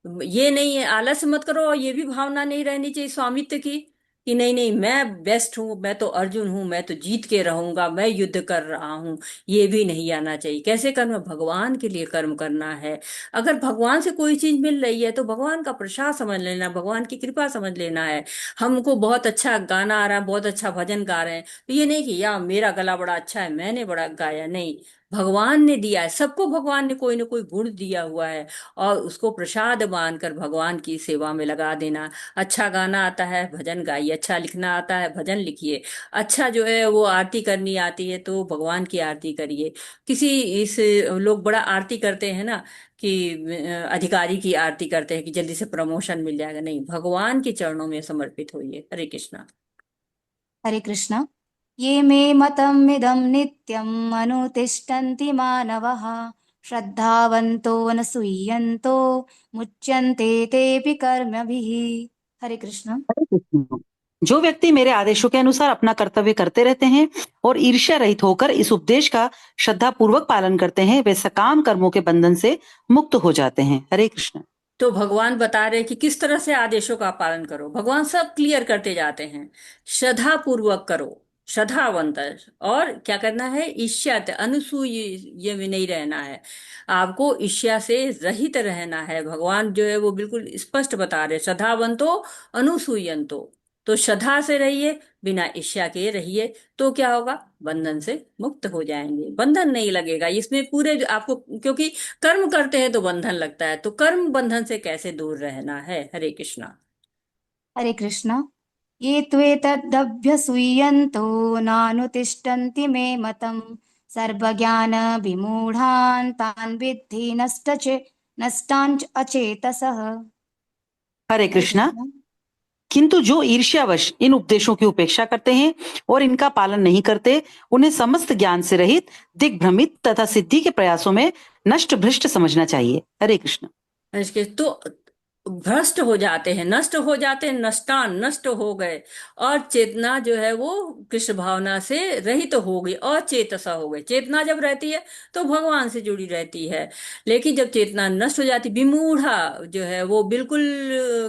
ये नहीं है आलस्य मत करो, और ये भी भावना नहीं रहनी चाहिए स्वामित्व की कि नहीं नहीं मैं बेस्ट हूं, मैं तो अर्जुन हूं, मैं तो जीत के रहूंगा, मैं युद्ध कर रहा हूं। ये भी नहीं आना चाहिए। कैसे कर्म? भगवान के लिए कर्म करना है। अगर भगवान से कोई चीज मिल रही है तो भगवान का प्रसाद समझ लेना, भगवान की कृपा समझ लेना है। हमको बहुत अच्छा गाना आ रहा है, बहुत अच्छा भजन गा रहे हैं, तो ये नहीं कि यार मेरा गला बड़ा अच्छा है, मैंने बड़ा गाया, नहीं। भगवान ने दिया है, सबको भगवान ने कोई ना कोई गुण दिया हुआ है, और उसको प्रसाद मानकर भगवान की सेवा में लगा देना। अच्छा गाना आता है, भजन गाइए। अच्छा लिखना आता है, भजन लिखिए। अच्छा जो है वो आरती करनी आती है, तो भगवान की आरती करिए। किसी इस लोग बड़ा आरती करते हैं ना कि अधिकारी की आरती करते हैं कि जल्दी से प्रमोशन मिल जाएगा, नहीं, भगवान के चरणों में समर्पित होइए। हरे कृष्णा। हरे कृष्ण। ये मे मतमिदं नित्यम् अनुतिष्ठन्ति मानवः श्रद्धावन्तो न सूयन्तो मुच्यन्ते तेऽपि कर्मभिः। हरे कृष्ण। हरे कृष्ण। जो व्यक्ति मेरे आदेशों के अनुसार अपना कर्तव्य करते रहते हैं और ईर्ष्या रहित होकर इस उपदेश का श्रद्धा पूर्वक पालन करते हैं, वे सकाम कर्मों के बंधन से मुक्त हो जाते हैं। हरे कृष्ण। तो भगवान बता रहे हैं कि किस तरह से आदेशों का पालन करो। भगवान सब क्लियर करते जाते हैं। श्रद्धा पूर्वक करो, श्रद्धावंत। और क्या करना है? ईर्ष्या अनसूय में नहीं रहना है, आपको ईर्ष्या से रहित रहना है। भगवान जो है वो बिल्कुल स्पष्ट बता रहे, श्रद्धावंतो अनुसूयंतो। तो श्रद्धा से रहिए, बिना ईर्ष्या के रहिए, तो क्या होगा? बंधन से मुक्त हो जाएंगे, बंधन नहीं लगेगा इसमें पूरे आपको, क्योंकि कर्म करते हैं तो बंधन लगता है, तो कर्म बंधन से कैसे दूर रहना है। हरे कृष्णा। हरे कृष्ण। ये त्वेतदभ्यसूयन्तो नानुतिष्ठन्ति मे मतम् सर्वज्ञानविमूढान् तान् विद्धि नष्टान् अचेतसः। हरे हरे कृष्णा। कृष्ण। किंतु जो ईर्ष्यावश इन उपदेशों की उपेक्षा करते हैं और इनका पालन नहीं करते, उन्हें समस्त ज्ञान से रहित, दिग्भ्रमित तथा सिद्धि के प्रयासों में नष्ट भ्रष्ट समझना चाहिए। हरे कृष्ण। तो भ्रष्ट हो जाते हैं, नष्ट हो जाते हैं, नष्टान नष्ट हो गए, और चेतना जो है वो कृष्ण भावना से रहित तो हो गई, और चेतसा हो गई। चेतना जब रहती है तो भगवान से जुड़ी रहती है, लेकिन जब चेतना नष्ट हो जाती, विमूढ़ा जो है वो बिल्कुल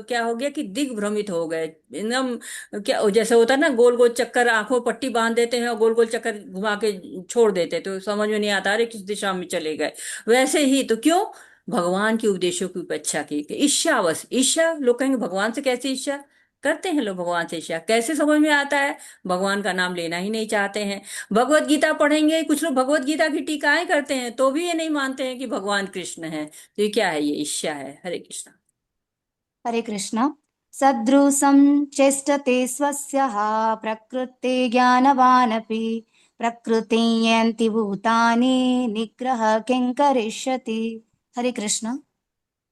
क्या हो गया कि दिग्भ्रमित हो गए एकदम। क्या जैसे होता है ना, गोल गोल चक्कर, आंखों पट्टी बांध देते हैं और गोल गोल चक्कर घुमा के छोड़ देते, तो समझ में नहीं आता अरे किस दिशा में चले गए। वैसे ही तो क्यों? भगवान के उपदेशों की उपेक्षा की। ईर्ष्यावश, ईर्ष्या लोग कहेंगे भगवान से कैसे ईर्ष्या करते हैं लोग? भगवान से ईर्ष्या कैसे समझ में आता है? भगवान का नाम लेना ही नहीं चाहते हैं। भगवत गीता पढ़ेंगे, कुछ लोग भगवत गीता की टीकाएं करते हैं तो भी ये नहीं मानते हैं कि भगवान कृष्ण है। तो ये क्या है? ये ईर्ष्या है। हरे कृष्ण। हरे कृष्ण। सदृशं चेष्टते स्वस्यः प्रकृते ज्ञानवानपि प्रकृतिं यन्ति भूतानि निग्रह किं करिष्यति। हरे कृष्ण।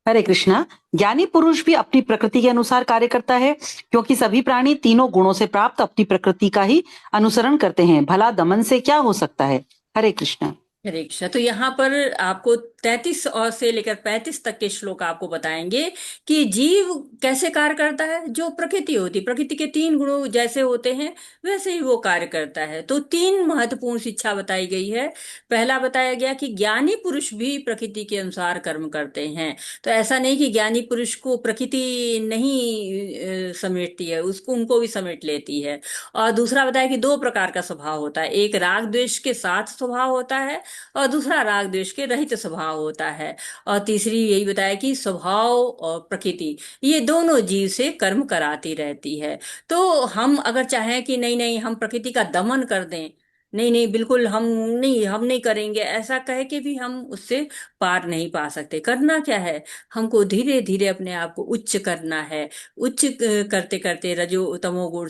हरे कृष्णा। ज्ञानी पुरुष भी अपनी प्रकृति के अनुसार कार्य करता है, क्योंकि सभी प्राणी तीनों गुणों से प्राप्त अपनी प्रकृति का ही अनुसरण करते हैं। भला दमन से क्या हो सकता है? हरे कृष्णा। हरे कृष्णा। तो यहाँ पर आपको 33 और से लेकर 35 तक के श्लोक आपको बताएंगे कि जीव कैसे कार्य करता है। जो प्रकृति होती है, प्रकृति के 3 गुणों जैसे होते हैं वैसे ही वो कार्य करता है। तो 3 महत्वपूर्ण शिक्षा बताई गई है। पहला बताया गया कि ज्ञानी पुरुष भी प्रकृति के अनुसार कर्म करते हैं। तो ऐसा नहीं कि ज्ञानी पुरुष को प्रकृति नहीं समेटती है, उसको उनको भी समेट लेती है। और दूसरा बताया कि 2 प्रकार का स्वभाव होता है, एक राग द्वेष के साथ स्वभाव होता है और दूसरा राग द्वेष के रहित स्वभाव होता है। और तीसरी यही बताया कि स्वभाव और प्रकृति ये दोनों जीव से कर्म कराती रहती है। तो हम अगर चाहें कि नहीं नहीं हम प्रकृति का दमन कर दें, नहीं नहीं बिल्कुल हम नहीं करेंगे, ऐसा कह के भी हम उससे पार नहीं पा सकते। करना क्या है, हमको धीरे धीरे अपने आप को उच्च करना है। उच्च करते करते रजोगुण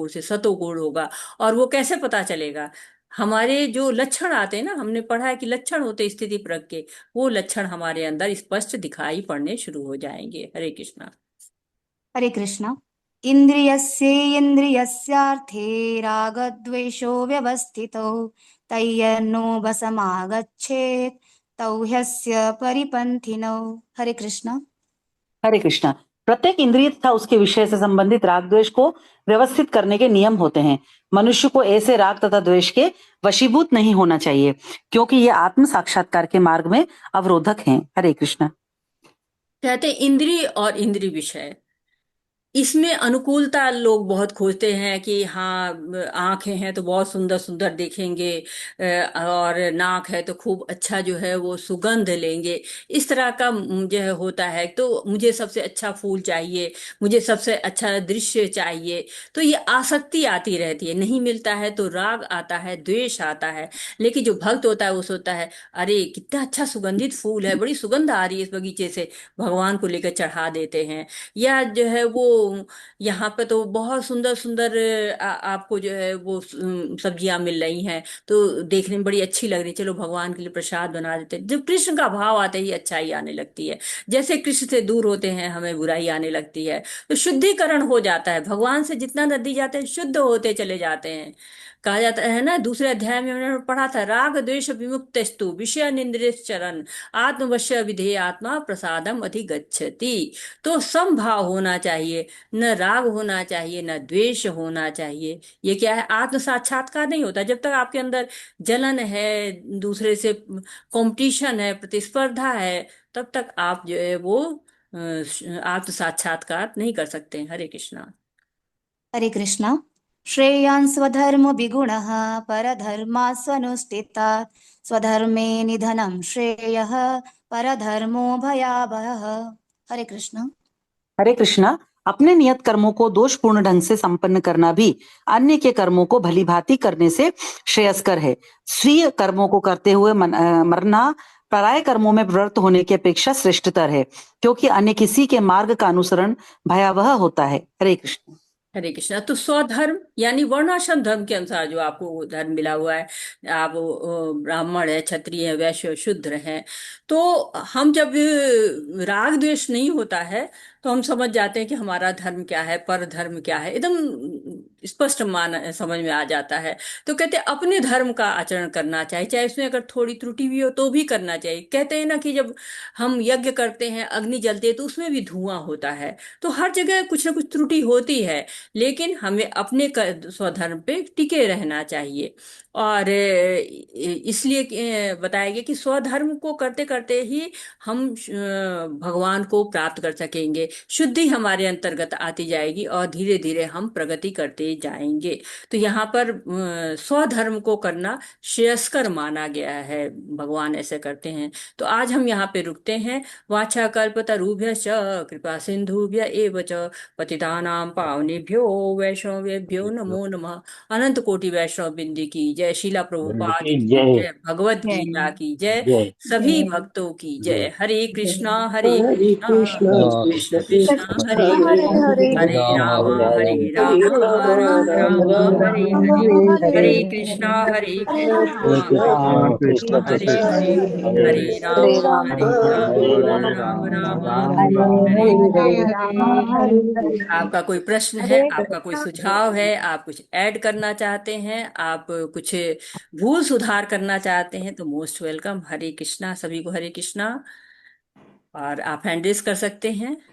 से सतोगुण होगा। और वो कैसे पता चलेगा, हमारे जो लक्षण आते हैं ना, हमने पढ़ा है कि लक्षण होते स्थिति प्रज्ञ के, वो लक्षण हमारे अंदर स्पष्ट दिखाई पड़ने शुरू हो जाएंगे। हरे कृष्णा। हरे कृष्ण। इन्द्रियस्येन्द्रियस्यार्थे रागद्वेषो व्यवस्थितौ तय्यन्नो वसमागच्छेत् तौ ह्यस्य परिपन्थिनौ। हरे कृष्ण। हरे कृष्णा। प्रत्येक इंद्रिय तथा उसके विषय से संबंधित राग द्वेष को व्यवस्थित करने के नियम होते हैं। मनुष्य को ऐसे राग तथा द्वेष के वशीभूत नहीं होना चाहिए, क्योंकि ये आत्म साक्षात्कार के मार्ग में अवरोधक हैं। हरे कृष्णा। कहते हैं इंद्रिय और इंद्रिय विषय, इसमें अनुकूलता लोग बहुत खोजते हैं कि हाँ आंखें हैं तो बहुत सुंदर सुंदर देखेंगे, और नाक है तो खूब अच्छा जो है वो सुगंध लेंगे। इस तरह का जो है होता है। तो मुझे सबसे अच्छा फूल चाहिए, मुझे सबसे अच्छा दृश्य चाहिए। तो ये आसक्ति आती रहती है, नहीं मिलता है तो राग आता है, द्वेष आता है। लेकिन जो भक्त होता है वो सोचता है अरे कितना अच्छा सुगंधित फूल है, बड़ी सुगंध आ रही है इस बगीचे से, भगवान को लेकर चढ़ा देते हैं। या जो है वो यहाँ पे तो बहुत सुंदर सुंदर आपको जो है वो सब्जियां मिल रही हैं, तो देखने में बड़ी अच्छी लग रही है, चलो भगवान के लिए प्रसाद बना देते हैं। जब कृष्ण का भाव आते ही अच्छाई आने लगती है। जैसे कृष्ण से दूर होते हैं हमें बुराई आने लगती है। तो शुद्धिकरण हो जाता है, भगवान से जितना नजदीक जाते हैं शुद्ध होते चले जाते हैं। कहा जाता है ना, दूसरे अध्याय में मैंने पढ़ा था, राग द्वेष विमुक्तस्तु विषय निंद्रियश्चरन् आत्मवश्य विधेय आत्मा प्रसादम अधिगच्छति। तो समभाव होना चाहिए, न राग होना चाहिए न द्वेष होना चाहिए। ये क्या है, आत्म साक्षात्कार नहीं होता जब तक आपके अंदर जलन है, दूसरे से कंपटीशन है, प्रतिस्पर्धा है, तब तक आप जो है वो आत्म साक्षात्कार नहीं कर सकते। हरे कृष्णा। हरे कृष्ण। श्रेयान् स्वधर्म विगुणः परधर्मात् स्वनुष्ठितात् स्वधर्मे निधनं श्रेयः परधर्मो भयावहः। हरे कृष्ण। हरे कृष्णा। अपने नियत कर्मों को दोषपूर्ण ढंग से संपन्न करना भी अन्य के कर्मों को भली भांति करने से श्रेयस्कर है। स्वीय कर्मों को करते हुए मरना पराय कर्मों में प्रवृत्त होने की अपेक्षा श्रेष्ठतर है, क्योंकि अन्य किसी के मार्ग का अनुसरण भयावह होता है। हरे कृष्ण। हरे कृष्णा। तो स्वधर्म यानी वर्णाश्रम धर्म के अनुसार जो आपको धर्म मिला हुआ है, आप ब्राह्मण है, क्षत्रिय है, वैश्य, शूद्र हैं, तो हम जब राग द्वेष नहीं होता है तो हम समझ जाते हैं कि हमारा धर्म क्या है, पर धर्म क्या है, एकदम स्पष्ट मान समझ में आ जाता है। तो कहते हैं अपने धर्म का आचरण करना चाहिए, चाहे उसमें अगर थोड़ी त्रुटि भी हो तो भी करना चाहिए। कहते हैं ना कि जब हम यज्ञ करते हैं, अग्नि जलती है तो उसमें भी धुआं होता है। तो हर जगह कुछ ना कुछ त्रुटि होती है, लेकिन हमें अपने स्वधर्म पे टिके रहना चाहिए। और इसलिए बताया गया कि स्वधर्म को करते करते ही हम भगवान को प्राप्त कर सकेंगे, शुद्धि हमारे अंतर्गत आती जाएगी और धीरे धीरे हम प्रगति करते जाएंगे। तो यहाँ पर स्वधर्म को करना श्रेयस्कर माना गया है, भगवान ऐसे करते हैं। तो आज हम यहाँ पे रुकते हैं। वाचा कल्पतरुभ्यश्च कृपा सिंधुभ्य एव च पतितानां पावनेभ्यो वैष्णवेभ्यो नमो नमः। अनंत कोटि वैष्णव बिंदी की जय, शीला प्रभुपाद की की जय। जय, भगवत जय। गीता की जय, जय सभी भक्तों की जय। जय। हरे कृष्णा हरे हरे कृष्णा कृष्णा कृष्ण कृष्ण कृष्ण कृष्ण हरे हरे हरे, हरे हरे राम राम हरे हरे राम राम, हरे राम राम राम राम हरे राम हरे। हरे हरे हरे कृष्णा हरे हरे कृष्णा हरे कृष्णा कृष्ण कृष्ण कृष्ण कृष्ण हरे कृष्ण कृष्ण हरे, हरे हरे हरे राम हरे राम हरे राम, हरे हरे राम राम राम राम हरे राम हरे। हरे हरे राम हरे। हरे हरे आपका कोई प्रश्न है, हरे आपका कोई सुझाव है, आप कुछ ऐड करना चाहते हैं, आप कुछ कुछ भूल सुधार करना चाहते हैं तो मोस्ट वेलकम। हरे कृष्णा, सभी को हरे कृष्णा। और आप हैंड रेज कर सकते हैं।